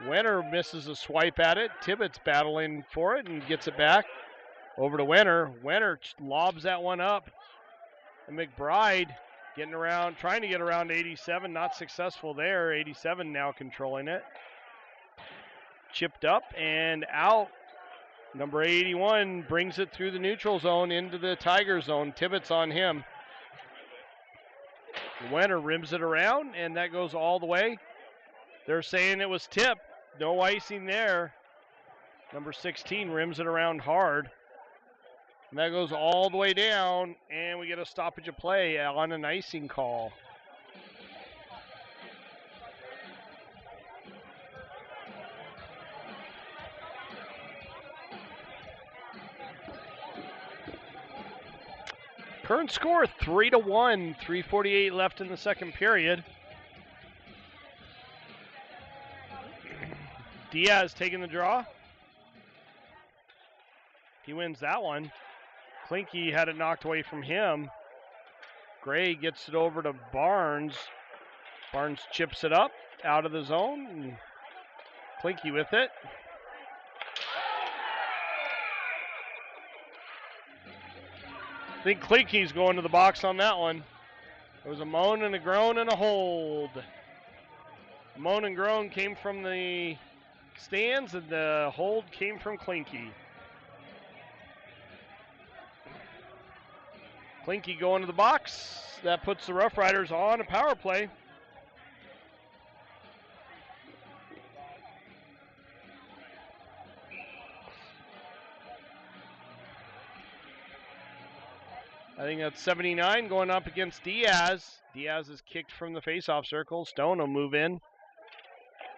Wenner misses a swipe at it. Tibbetts battling for it and gets it back. Over to Wenner. Wenner lobs that one up. And McBride getting around, trying to get around 87. Not successful there. 87 now controlling it. Chipped up and out. Number 81 brings it through the neutral zone into the Tiger zone. Tibbetts on him. Wenner rims it around, and that goes all the way. They're saying it was tipped. No icing there. Number 16 rims it around hard. And that goes all the way down, and we get a stoppage of play on an icing call. Current score 3-1, 3:48 left in the second period. Diaz taking the draw. He wins that one. Klinke had it knocked away from him. Gray gets it over to Barnes. Barnes chips it up out of the zone. Klinke with it. I think Klinke's going to the box on that one. There was a moan and a groan and a hold. Moan and groan came from the stands, and the hold came from Klinke. Klinke going to the box. That puts the Roughriders on a power play. I think that's 79 going up against Diaz. Diaz is kicked from the faceoff circle. Stone will move in.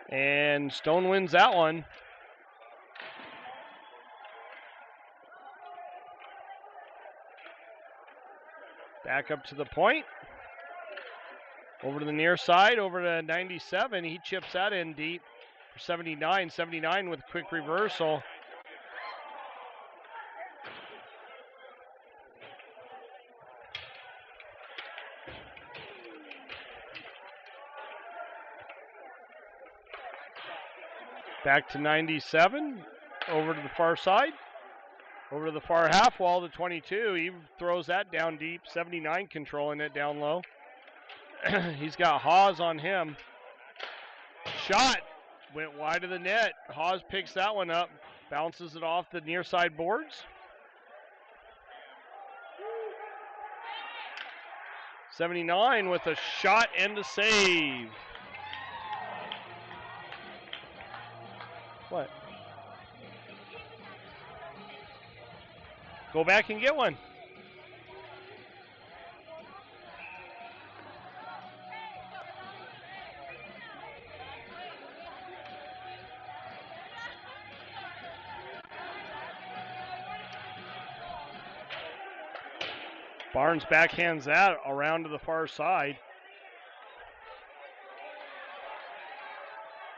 And Stone wins that one. Back up to the point. Over to the near side, over to 97. He chips that in deep for 79. 79 with quick reversal. Back to 97. Over to the far side. Over to the far half wall to 22. He throws that down deep. 79 controlling it down low. He's got Haas on him. Shot went wide of the net. Haas picks that one up. Bounces it off the near side boards. 79 with a shot and a save. What? Go back and get one. Barnes backhands that around to the far side.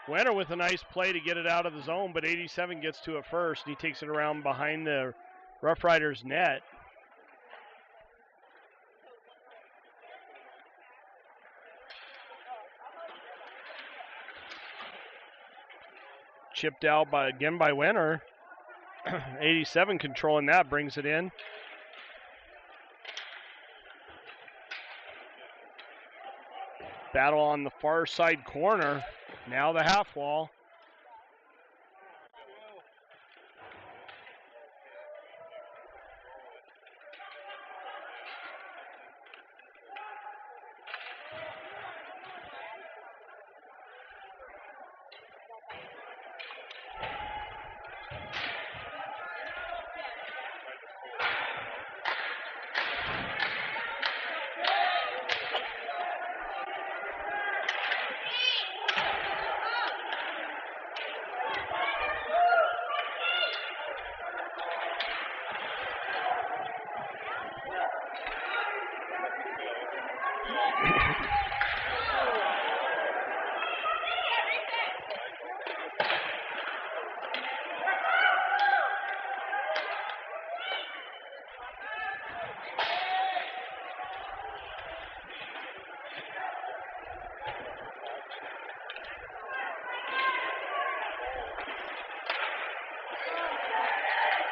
Wenner with a nice play to get it out of the zone, but 87 gets to it first. He takes it around behind the Roughriders net. Chipped out again by Wenner. 87 controlling that, brings it in. Battle on the far side corner. Now the half wall.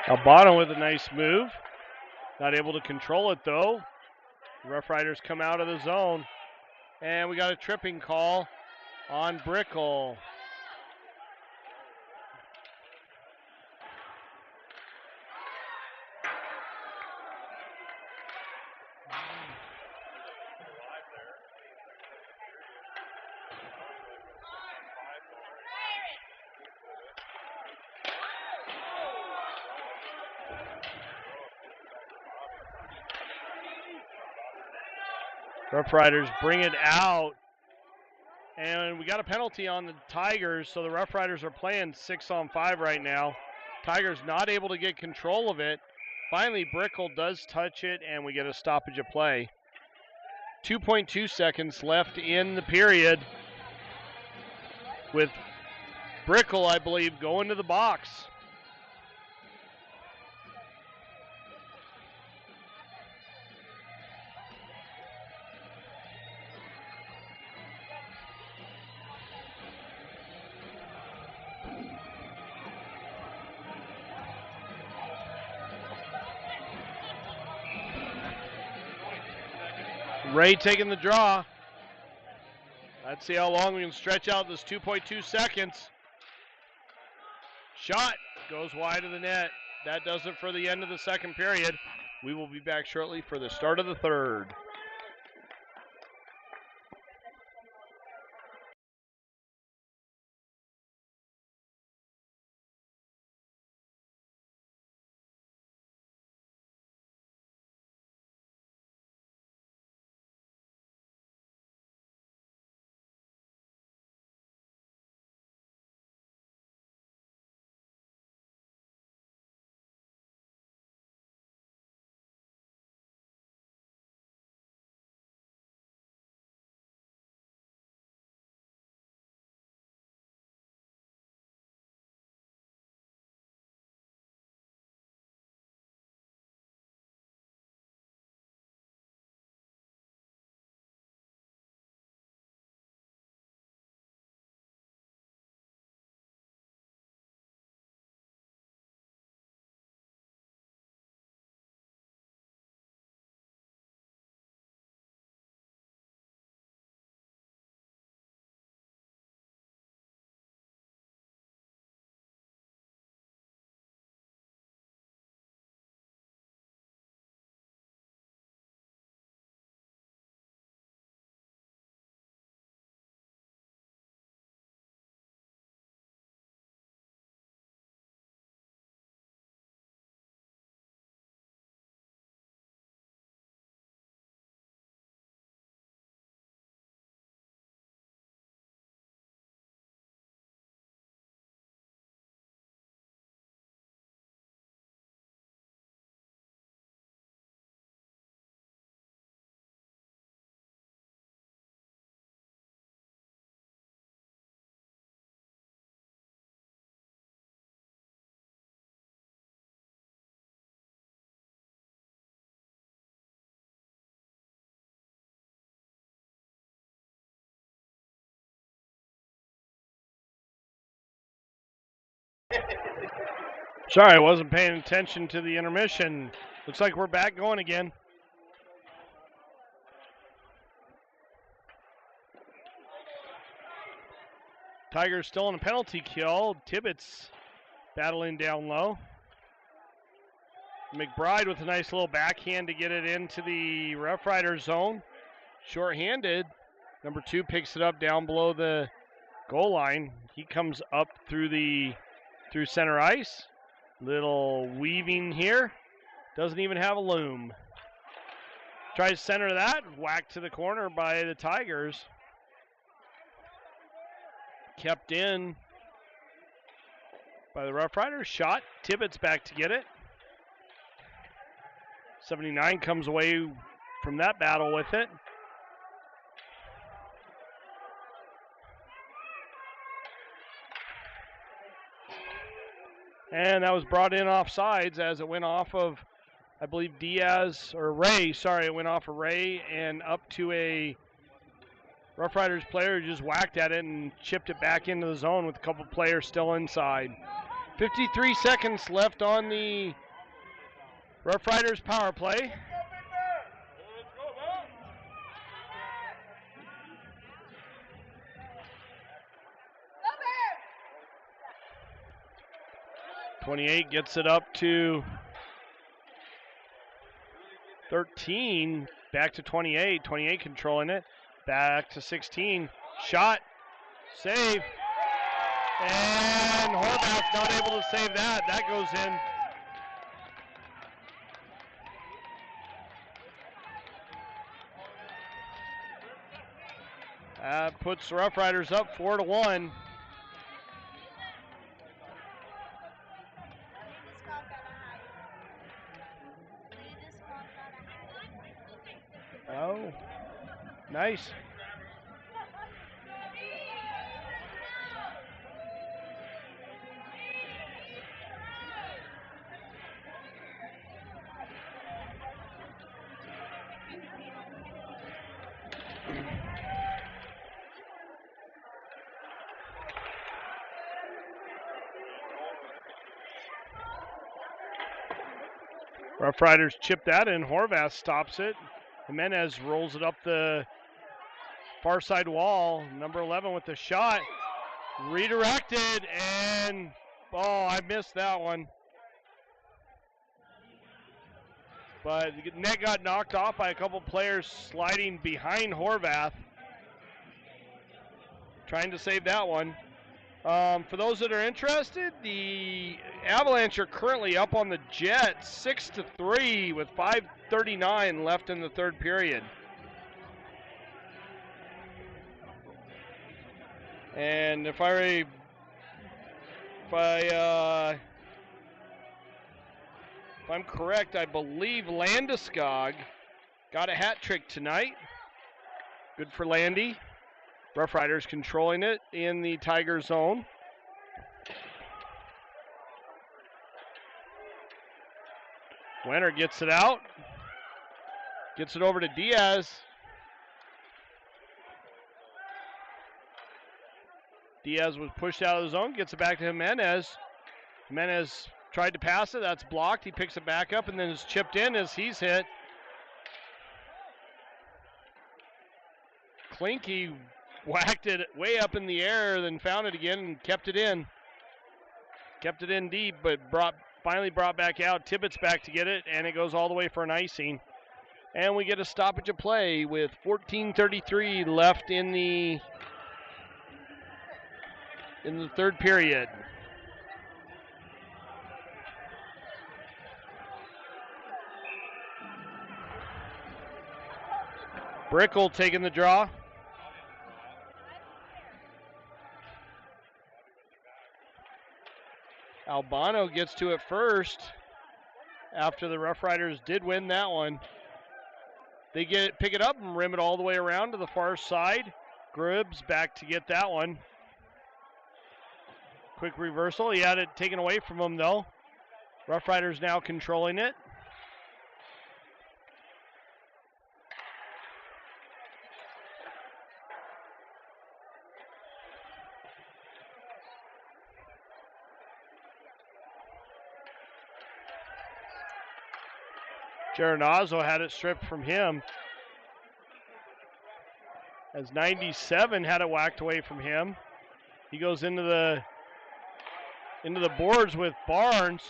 Albano with a nice move. Not able to control it though. The Roughriders come out of the zone. And we got a tripping call on Brickle. Roughriders bring it out. And we got a penalty on the Tigers, so the Roughriders are playing 6-on-5 right now. Tigers not able to get control of it. Finally, Brickle does touch it, and we get a stoppage of play. 2.2 seconds left in the period with Brickle, I believe, going to the box. Ray taking the draw. Let's see how long we can stretch out this 2.2 seconds. Shot goes wide of the net. That does it for the end of the second period. We will be back shortly for the start of the third. Sorry, I wasn't paying attention to the intermission. Looks like we're back going again. Tigers still in a penalty kill. Tibbetts battling down low. McBride with a nice little backhand to get it into the Roughriders zone. Short-handed. Number 2 picks it up down below the goal line. He comes up through center ice. Little weaving here. Doesn't even have a loom. Tries to center that. Whacked to the corner by the Tigers. Kept in by the Roughriders. Shot. Tibbetts back to get it. 79 comes away from that battle with it. And that was brought in offsides as it went off of, I believe, Ray. Sorry, it went off of Ray and up to a Roughriders player who just whacked at it and chipped it back into the zone with a couple players still inside. 53 seconds left on the Roughriders power play. .28 gets it up to 13, back to 28. 28 controlling it, back to 16. Shot, save, and Horvath not able to save that. That goes in. That puts the Roughriders up 4-1. Oh, nice. Roughriders chip that in. Horvath stops it. Jimenez rolls it up the far side wall. Number 11 with the shot. Redirected, and I missed that one. But the net got knocked off by a couple players sliding behind Horvath. Trying to save that one. For those that are interested, the Avalanche are currently up on the Jets 6-3 with 5:39 left in the third period. And if I'm correct, I believe Landeskog got a hat trick tonight. Good for Landy. Roughriders controlling it in the Tiger zone. Wenner gets it out. Gets it over to Diaz. Diaz was pushed out of the zone. Gets it back to Jimenez. Jimenez tried to pass it. That's blocked. He picks it back up and then is chipped in as he's hit. Klinke whacked it way up in the air, then found it again and kept it in. Kept it in deep, but finally brought back out. Tibbetts back to get it, and it goes all the way for an icing. And we get a stoppage of play with 14:33 left in the third period. Brickell taking the draw. Albano gets to it first after the Roughriders did win that one. They pick it up and rim it all the way around to the far side. Gribbs back to get that one. Quick reversal. He had it taken away from him though. Roughriders now controlling it. Geronazzo had it stripped from him. As 97 had it whacked away from him. He goes into the boards with Barnes.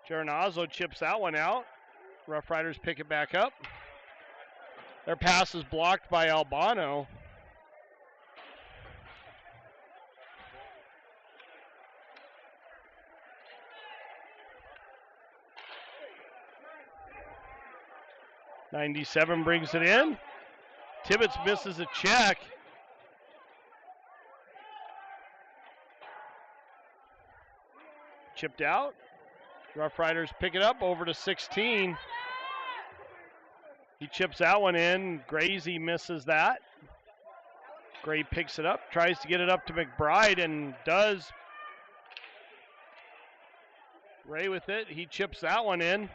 Geronazzo chips that one out. Roughriders pick it back up. Their pass is blocked by Albano. '97 brings it in. Tibbetts misses a check. Chipped out. Roughriders pick it up over to 16. He chips that one in. Grazy misses that. Gray picks it up, tries to get it up to McBride, and does. Ray with it. He chips that one in.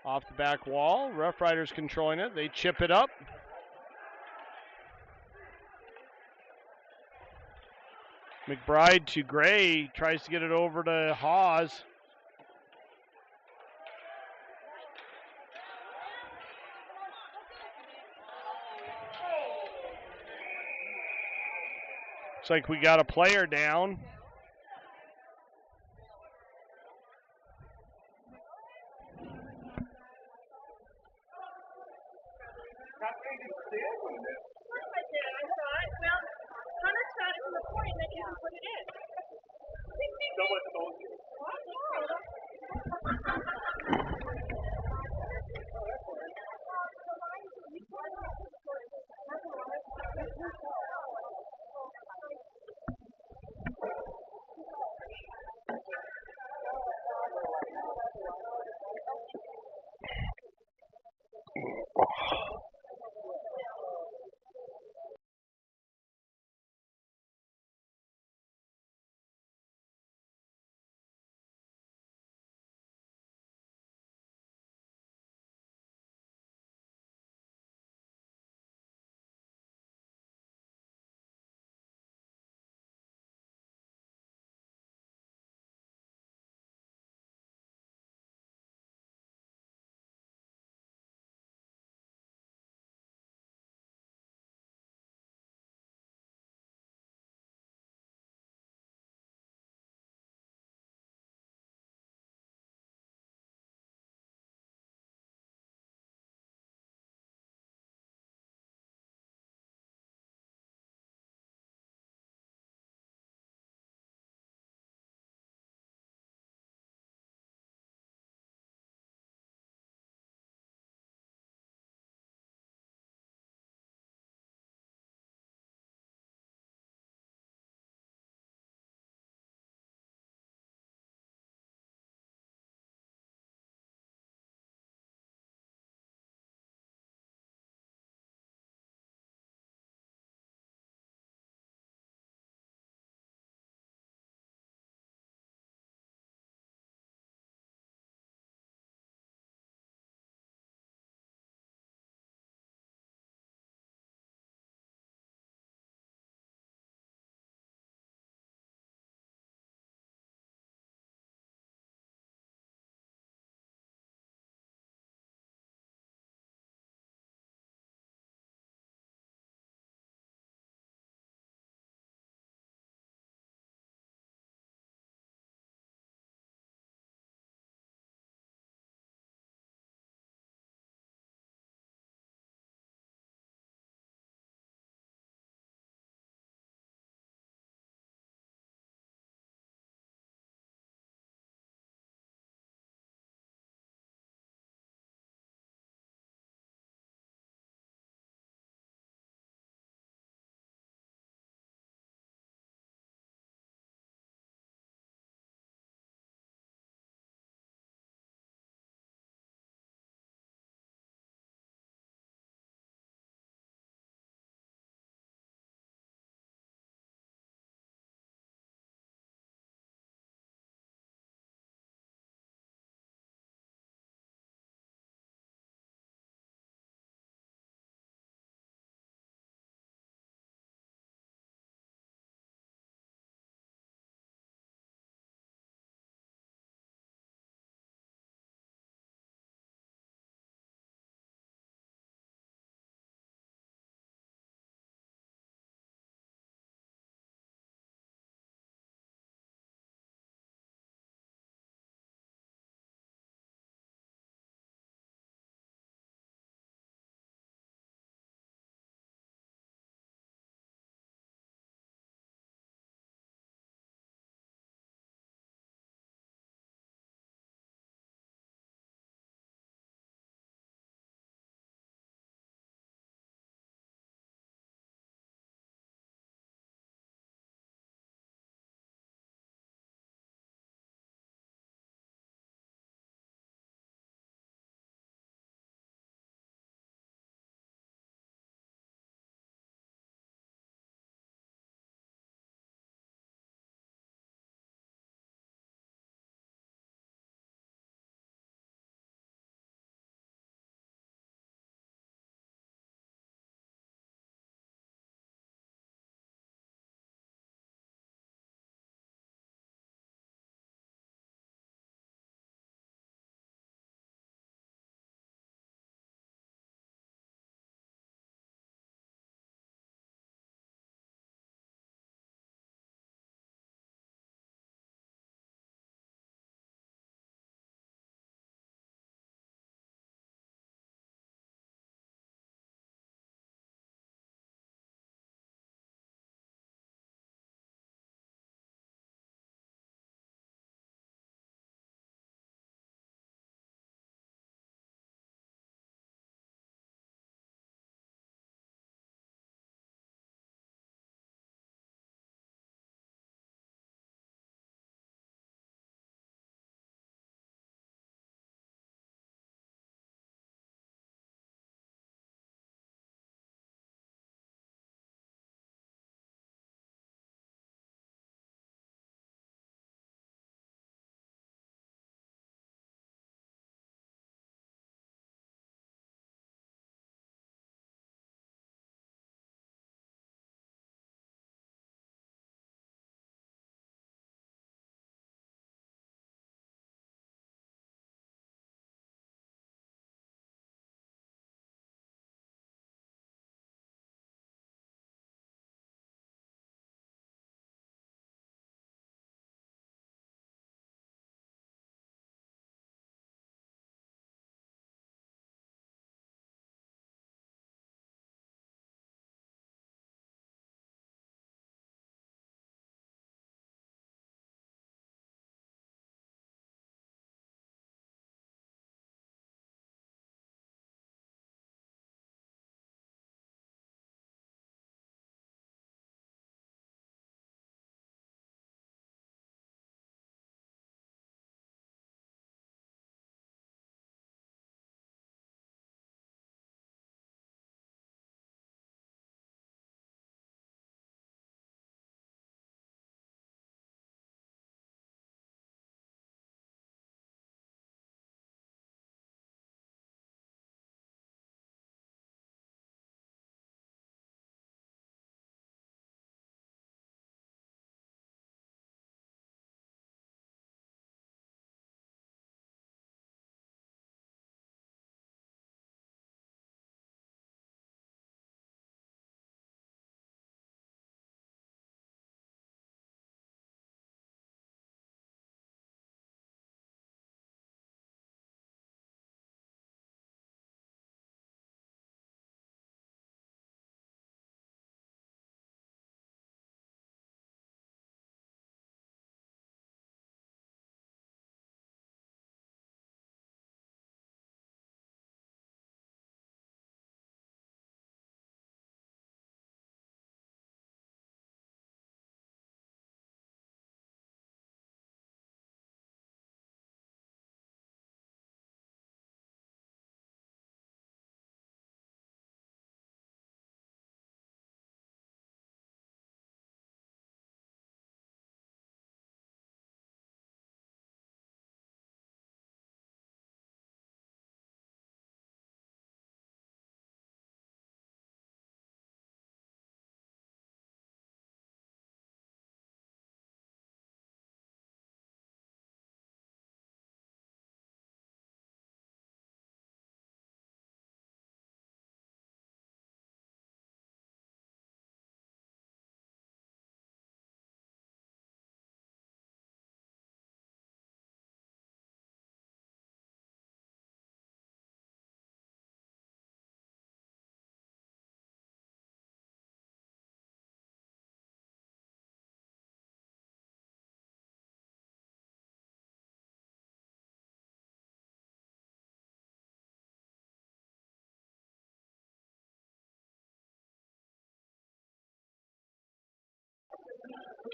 Off the back wall. Roughriders controlling it. They chip it up. McBride to Gray. Tries to get it over to Hawes. Looks like we got a player down.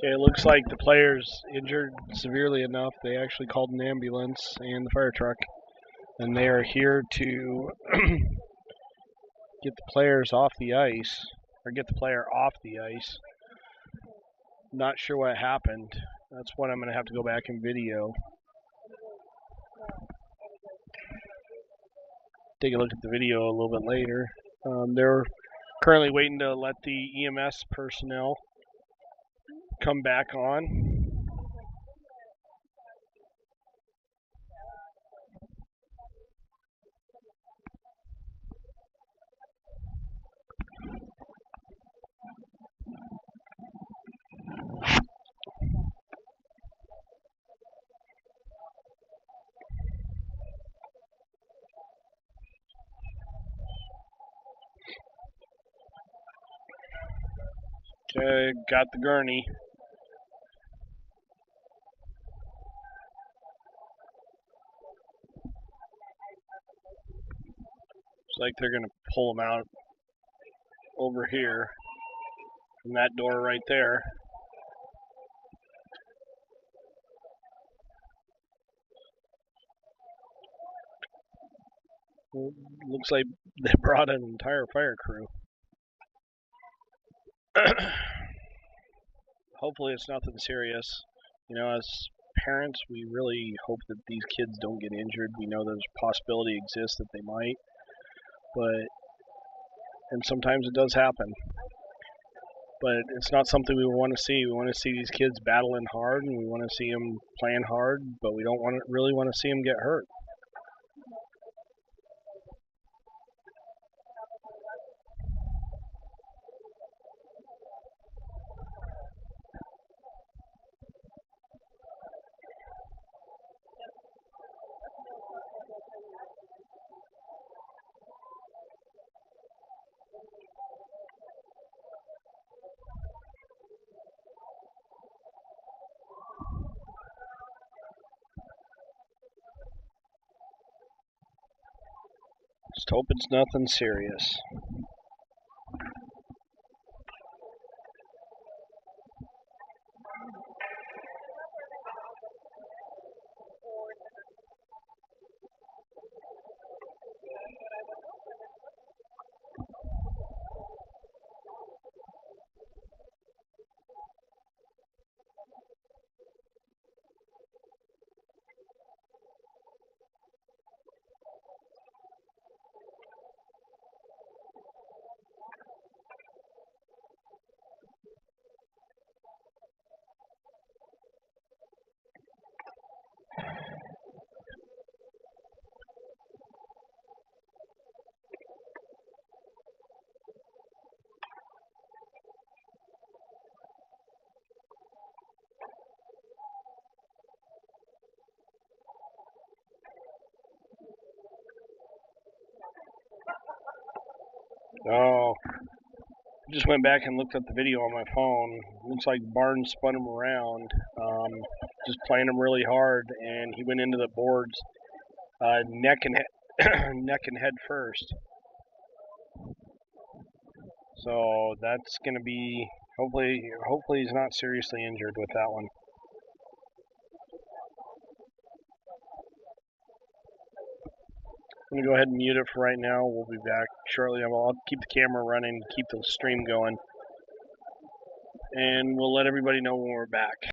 Okay, it looks like the player's injured severely enough. They actually called an ambulance and the fire truck, and they are here to get the players off the ice, or get the player off the ice. Not sure what happened. That's what I'm going to have to go back and video. Take a look at the video a little bit later. They're currently waiting to let the EMS personnel come back on. Okay, got the gurney. Looks like they're going to pull them out over here from that door right there. Looks like they brought an entire fire crew. Hopefully it's nothing serious. You know, as parents, we really hope that these kids don't get injured. We know there's a possibility exists that they might, and sometimes it does happen. But it's not something we want to see. We want to see these kids battling hard, and we want to see them playing hard, but we don't really want to see them get hurt. Just hope it's nothing serious. Oh, just went back and looked at the video on my phone. Looks like Barnes spun him around, just playing him really hard, and he went into the boards neck and neck and head first. So that's going to be hopefully he's not seriously injured with that one. I'm going to go ahead and mute it for right now. We'll be back shortly. I'll keep the camera running, keep the stream going, and we'll let everybody know when we're back.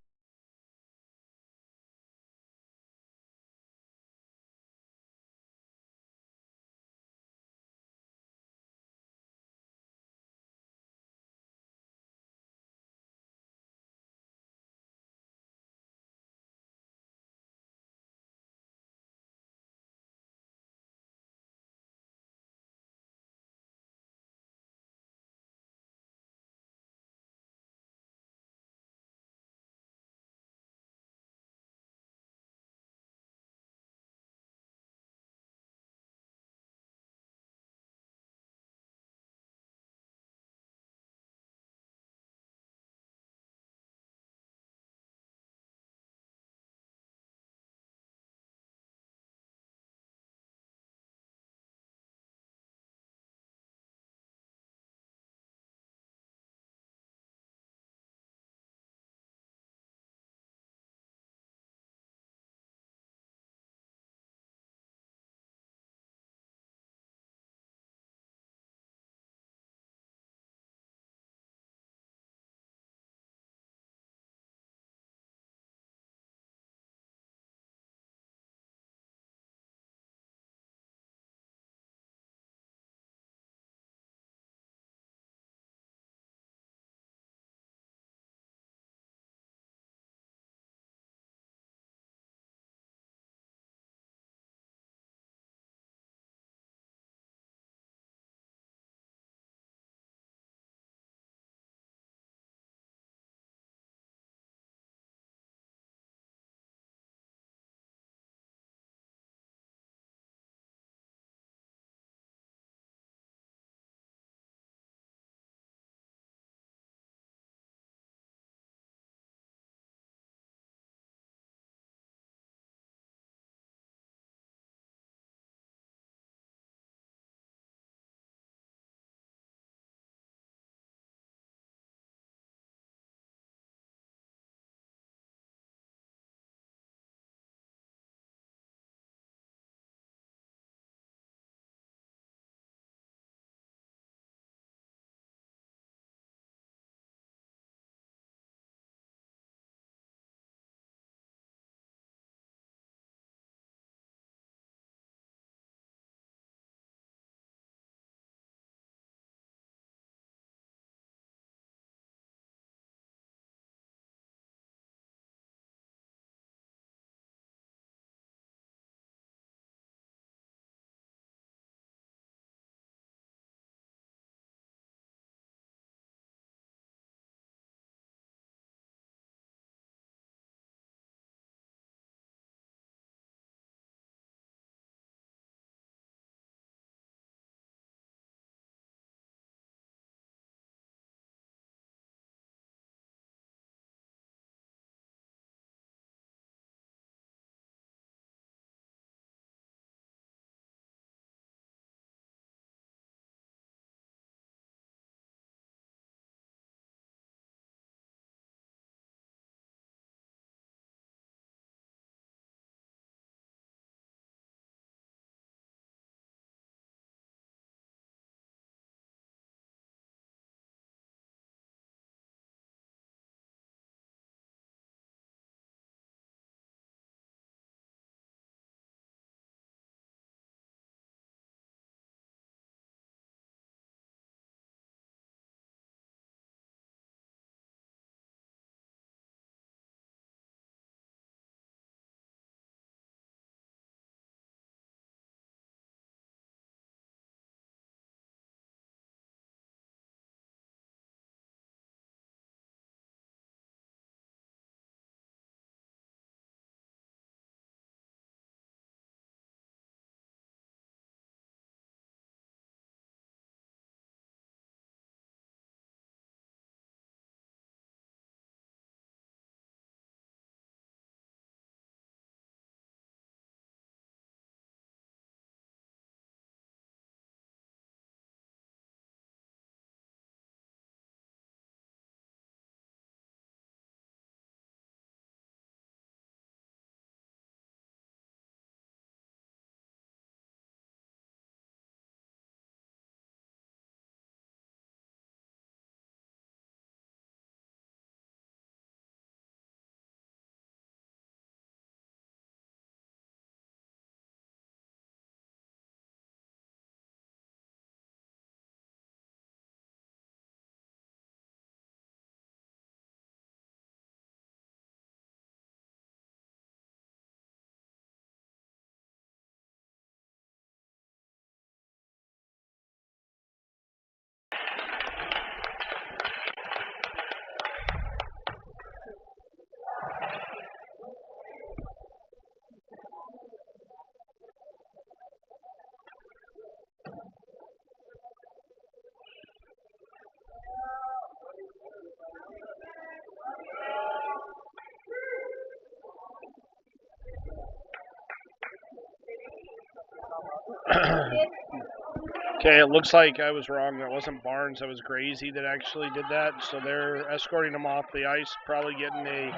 Okay, it looks like I was wrong. That wasn't Barnes. That was Gracie that actually did that. So they're escorting him off the ice, probably getting a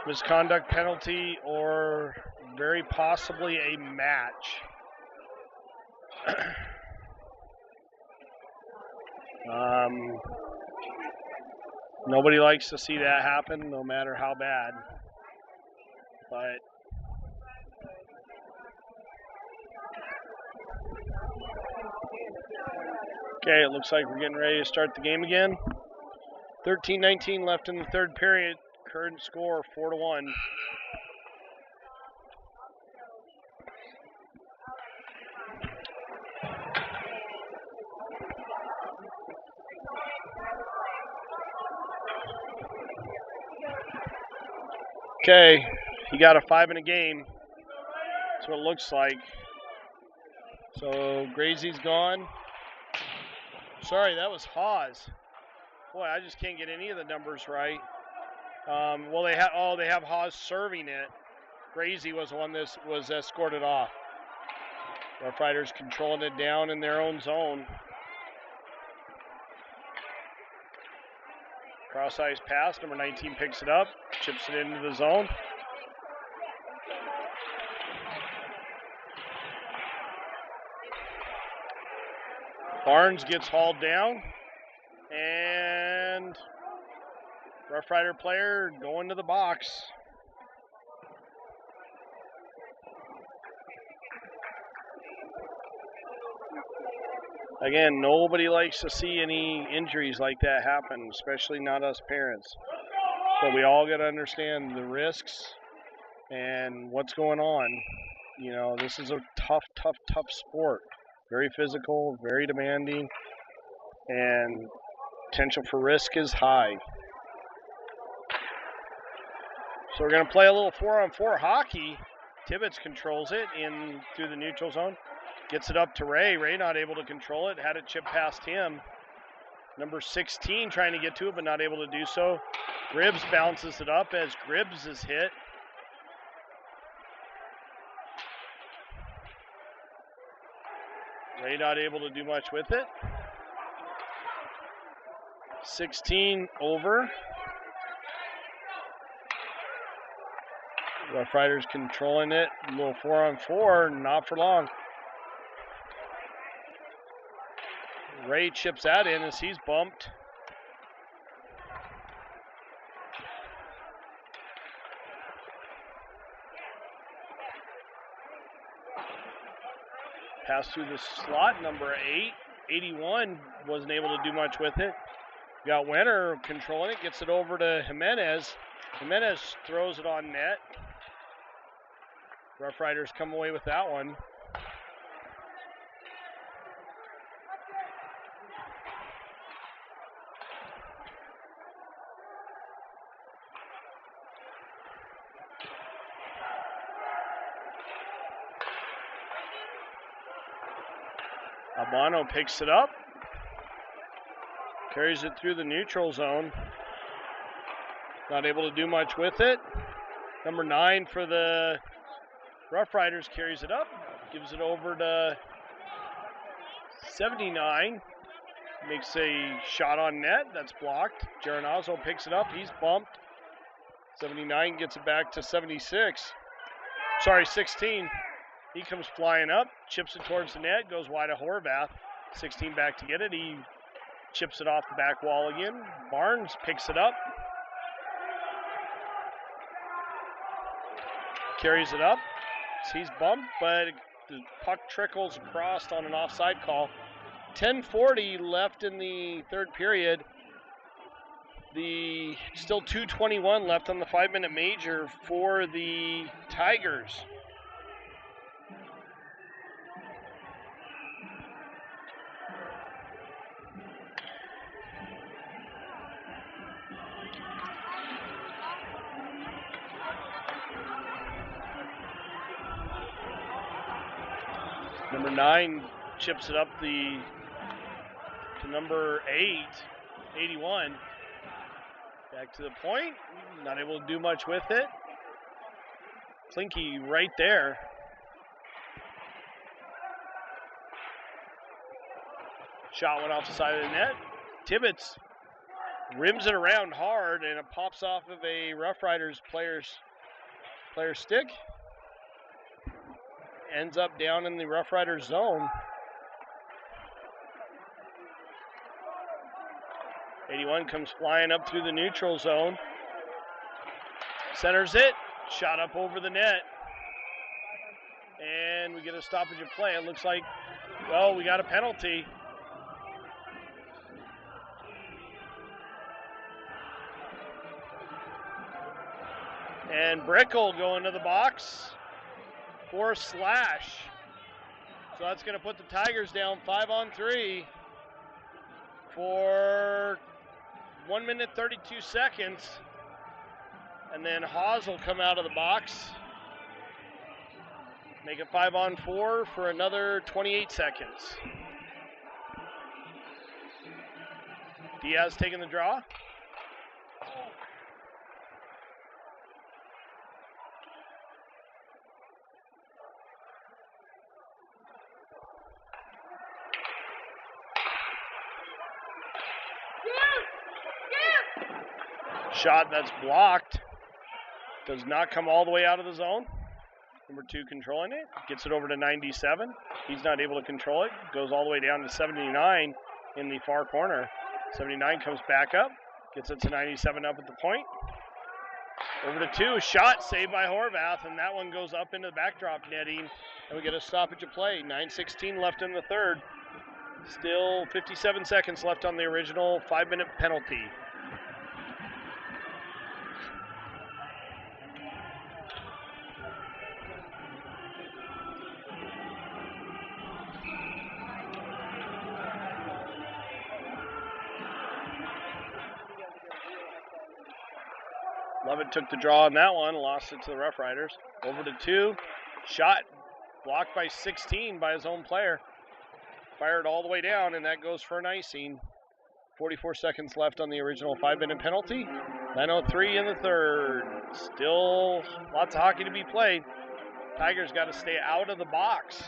misconduct penalty or very possibly a match. Nobody likes to see that happen, no matter how bad. But okay, it looks like we're getting ready to start the game again. 13-19 left in the third period. Current score 4-1. Okay, he got a 5 in a game. That's what it looks like. So Grazie's gone. Sorry, that was Hawes. Boy, I just can't get any of the numbers right. Well, they have Hawes serving it. Gracie was the one that was escorted off. Roughriders controlling it down in their own zone. Cross ice pass. Number 19 picks it up, chips it into the zone. Barnes gets hauled down, and Rough Rider player going to the box. Again, nobody likes to see any injuries like that happen, especially not us parents. But we all got to understand the risks and what's going on. You know, this is a tough sport. Very physical, very demanding, and potential for risk is high. So we're going to play a little 4-on-4 hockey. Tibbetts controls it in through the neutral zone. Gets it up to Ray. Ray not able to control it. Had it chip past him. Number 16 trying to get to it, but not able to do so. Gribbs bounces it up as Gribbs is hit. Ray not able to do much with it. 16 over. Rough Riders controlling it. A little 4-on-4, not for long. Ray chips that in as he's bumped. Pass through the slot, number 8. 81 wasn't able to do much with it. Got Winter controlling it, gets it over to Jimenez. Jimenez throws it on net. Rough Riders come away with that one. Albano picks it up. Carries it through the neutral zone. Not able to do much with it. Number 9 for the Rough Riders carries it up. Gives it over to 79. Makes a shot on net. That's blocked. Geronazzo picks it up. He's bumped. 79 gets it back to 76. Sorry, 16. He comes flying up. Chips it towards the net. Goes wide of Horvath. 16 back to get it. He chips it off the back wall again. Barnes picks it up. Carries it up. He's bumped, but the puck trickles across on an offside call. 10:40 left in the third period. Still 2:21 left on the 5-minute major for the Tigers. Number 9 chips it up to number 8, 81. Back to the point. Not able to do much with it. Klinke right there. Shot went off the side of the net. Tibbetts rims it around hard, and it pops off of a Roughriders player's stick. Ends up down in the Roughriders zone. 81 comes flying up through the neutral zone. Centers it. Shot up over the net. And we get a stoppage of play. It looks like, well, we got a penalty. And Brickle go into the box for a slash. So that's going to put the Tigers down 5-on-3 for 1 minute 32 seconds. And then Haas will come out of the box. Make it 5-on-4 for another 28 seconds. Diaz taking the draw. Shot that's blocked. Does not come all the way out of the zone. Number 2 controlling it. Gets it over to 97. He's not able to control it. Goes all the way down to 79 in the far corner. 79 comes back up. Gets it to 97 up at the point. Over to 2. Shot saved by Horvath. And that one goes up into the backdrop netting. And we get a stoppage of play. 9:16 left in the third. Still 57 seconds left on the original 5-minute penalty. Lovett took the draw on that one, lost it to the Roughriders. Over to 2. Shot blocked by 16 by his own player. Fired all the way down, and that goes for an icing. 44 seconds left on the original 5-minute penalty. 9:03 in the third. Still lots of hockey to be played. Tigers got to stay out of the box.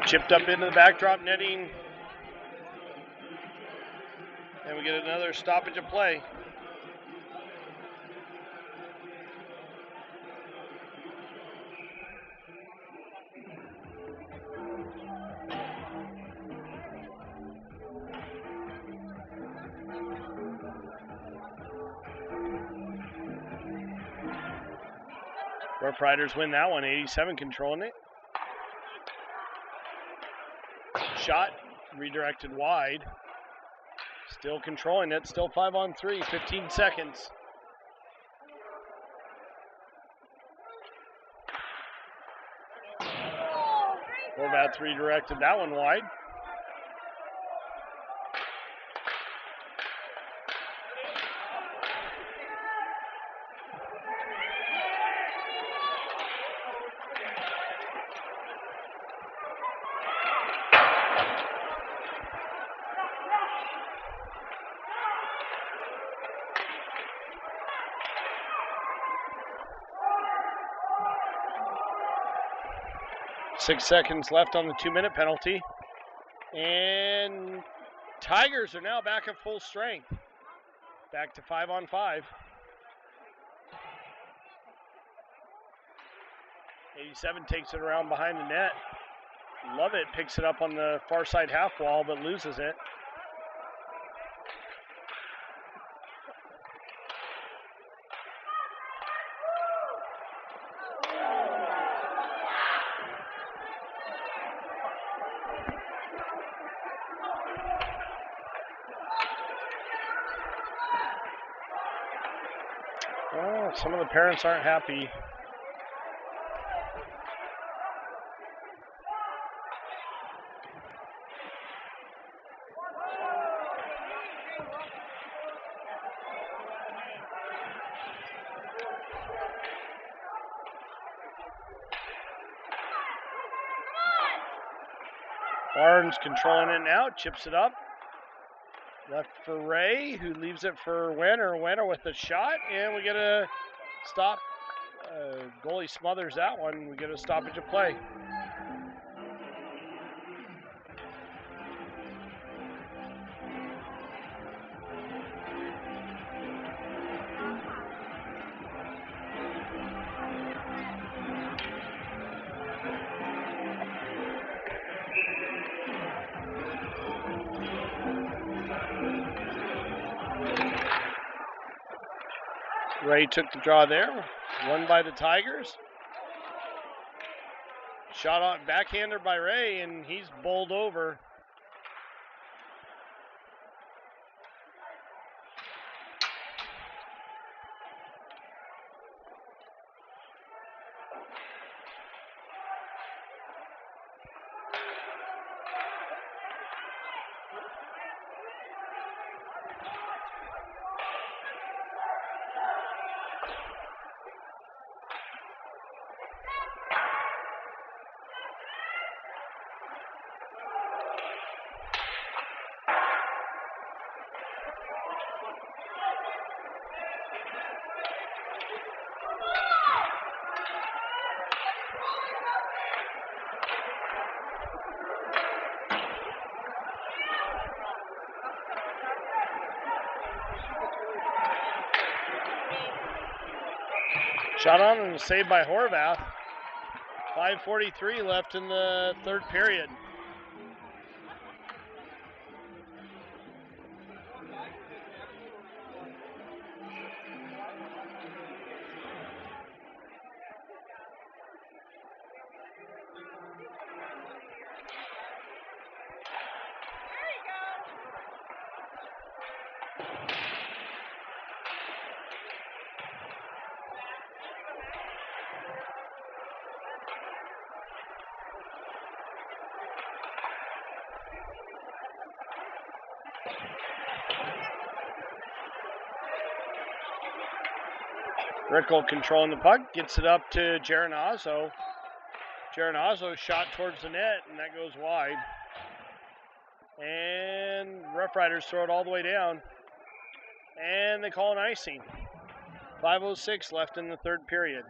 Chipped up into the backdrop netting. And we get another stoppage of play. Roughriders win that one, 87 controlling it. Shot redirected wide. Still controlling it. Still 5-on-3. 15 seconds. Horvath redirected that one wide. Six seconds left on the 2-minute penalty. And Tigers are now back at full strength. Back to 5-on-5. 87 takes it around behind the net. Lovett picks it up on the far side half wall, but loses it. Well, some of the parents aren't happy. Barnes controlling it now, chips it up. Left for Ray, who leaves it for Wenner. Wenner with the shot, and we get a stop. Goalie smothers that one. We get a stoppage of play. Ray took the draw there, won by the Tigers. Shot on backhander by Ray, and he's bowled over. Shot on and saved by Horvath. 5:43 left in the third period. Rickle controlling the puck, gets it up to Geronazzo. Geronazzo shot towards the net, and that goes wide. And Roughriders throw it all the way down. And they call an icing. 5:06 left in the third period.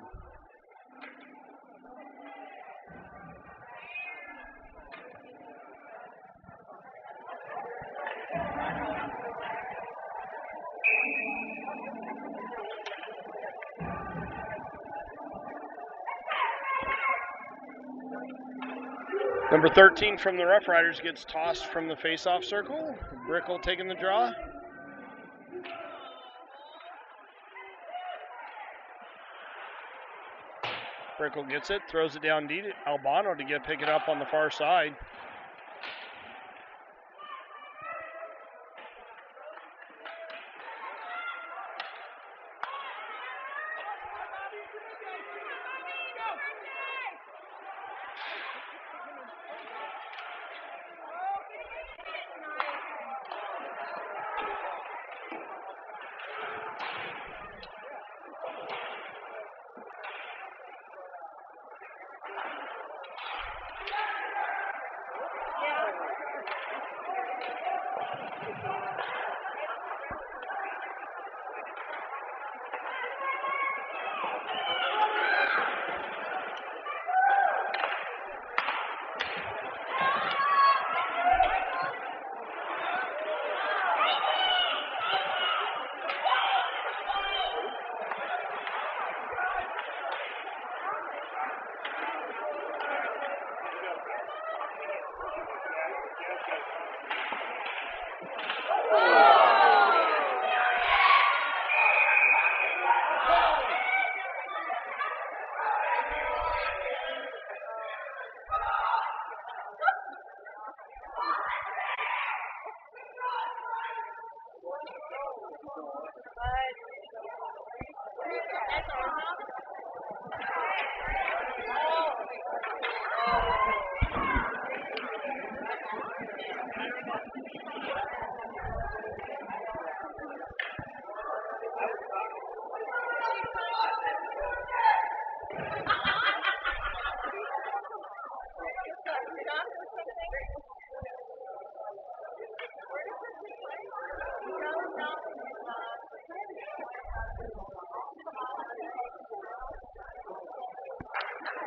Number 13 from the Roughriders gets tossed from the face-off circle. Brickle taking the draw. Brickle gets it, throws it down deep. Albano to pick it up on the far side.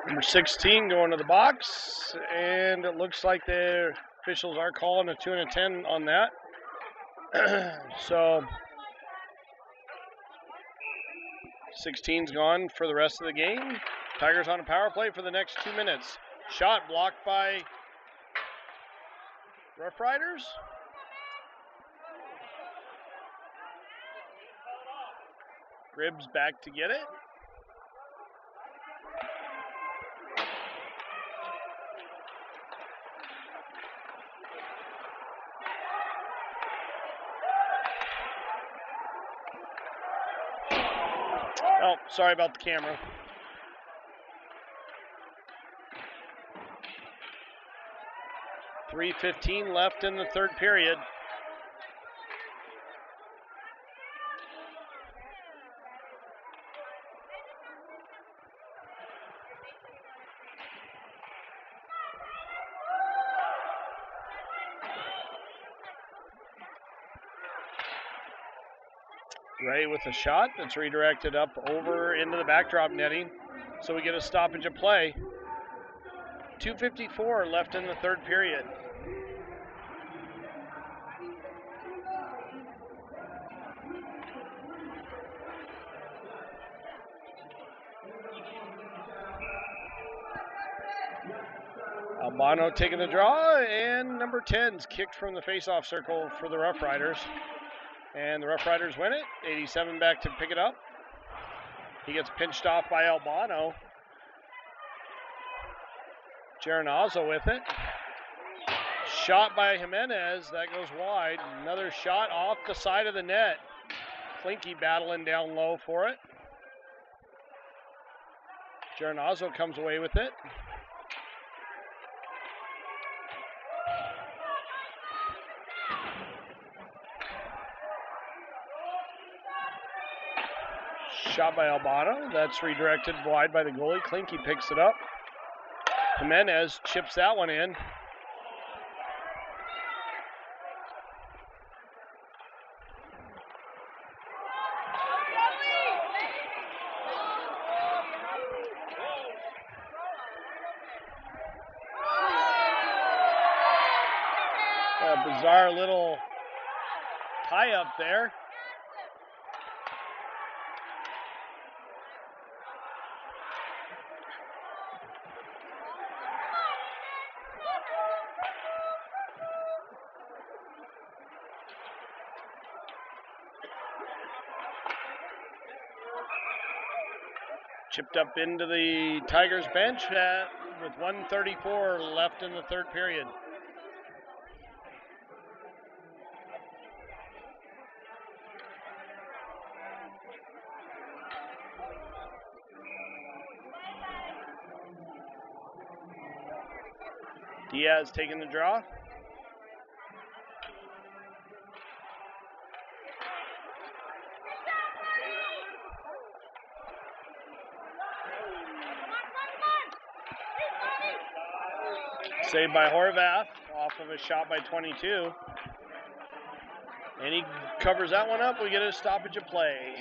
Number 16 going to the box, and it looks like the officials are calling a 2 and a 10 on that. So 16's gone for the rest of the game. Tigers on a power play for the next 2 minutes. Shot blocked by Roughriders. Gribbs back to get it. Oh, sorry about the camera. .3:15 left in the third period. Ray with a shot that's redirected up over into the backdrop netting. So we get a stoppage of play. 2:54 left in the third period. Albano taking the draw, and number 10's kicked from the faceoff circle for the Roughriders. And the Roughriders win it. 87 back to pick it up. He gets pinched off by Albano. Geronazzo with it. Shot by Jimenez. That goes wide. Another shot off the side of the net. Klinke battling down low for it. Geronazzo comes away with it. Shot by Albano. That's redirected wide by the goalie. Klinke picks it up. Jimenez chips that one in. A bizarre little tie-up there. Chipped up into the Tigers bench with 1:34 left in the third period. Diaz taking the draw. Saved by Horvath off of a shot by 22. And he covers that one up. We get a stoppage of play.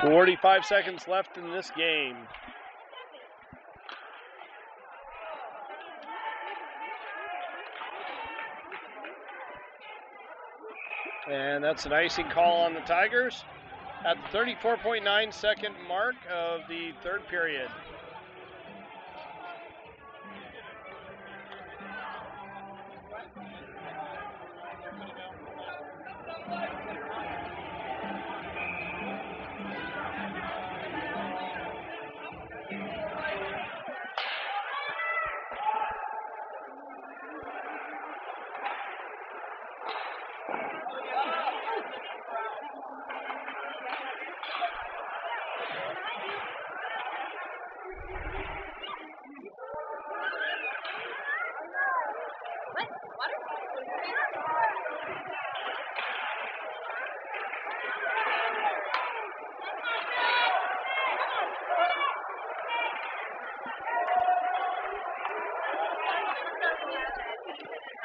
.45 seconds left in this game. And that's an icing call on the Tigers at the 34.9 second mark of the third period.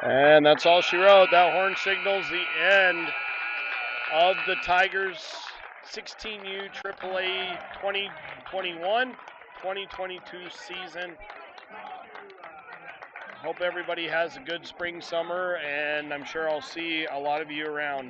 And that's all she wrote. That horn signals the end of the Tigers 16U AAA 2021-2022 season. Hope everybody has a good spring, summer, and I'm sure I'll see a lot of you around.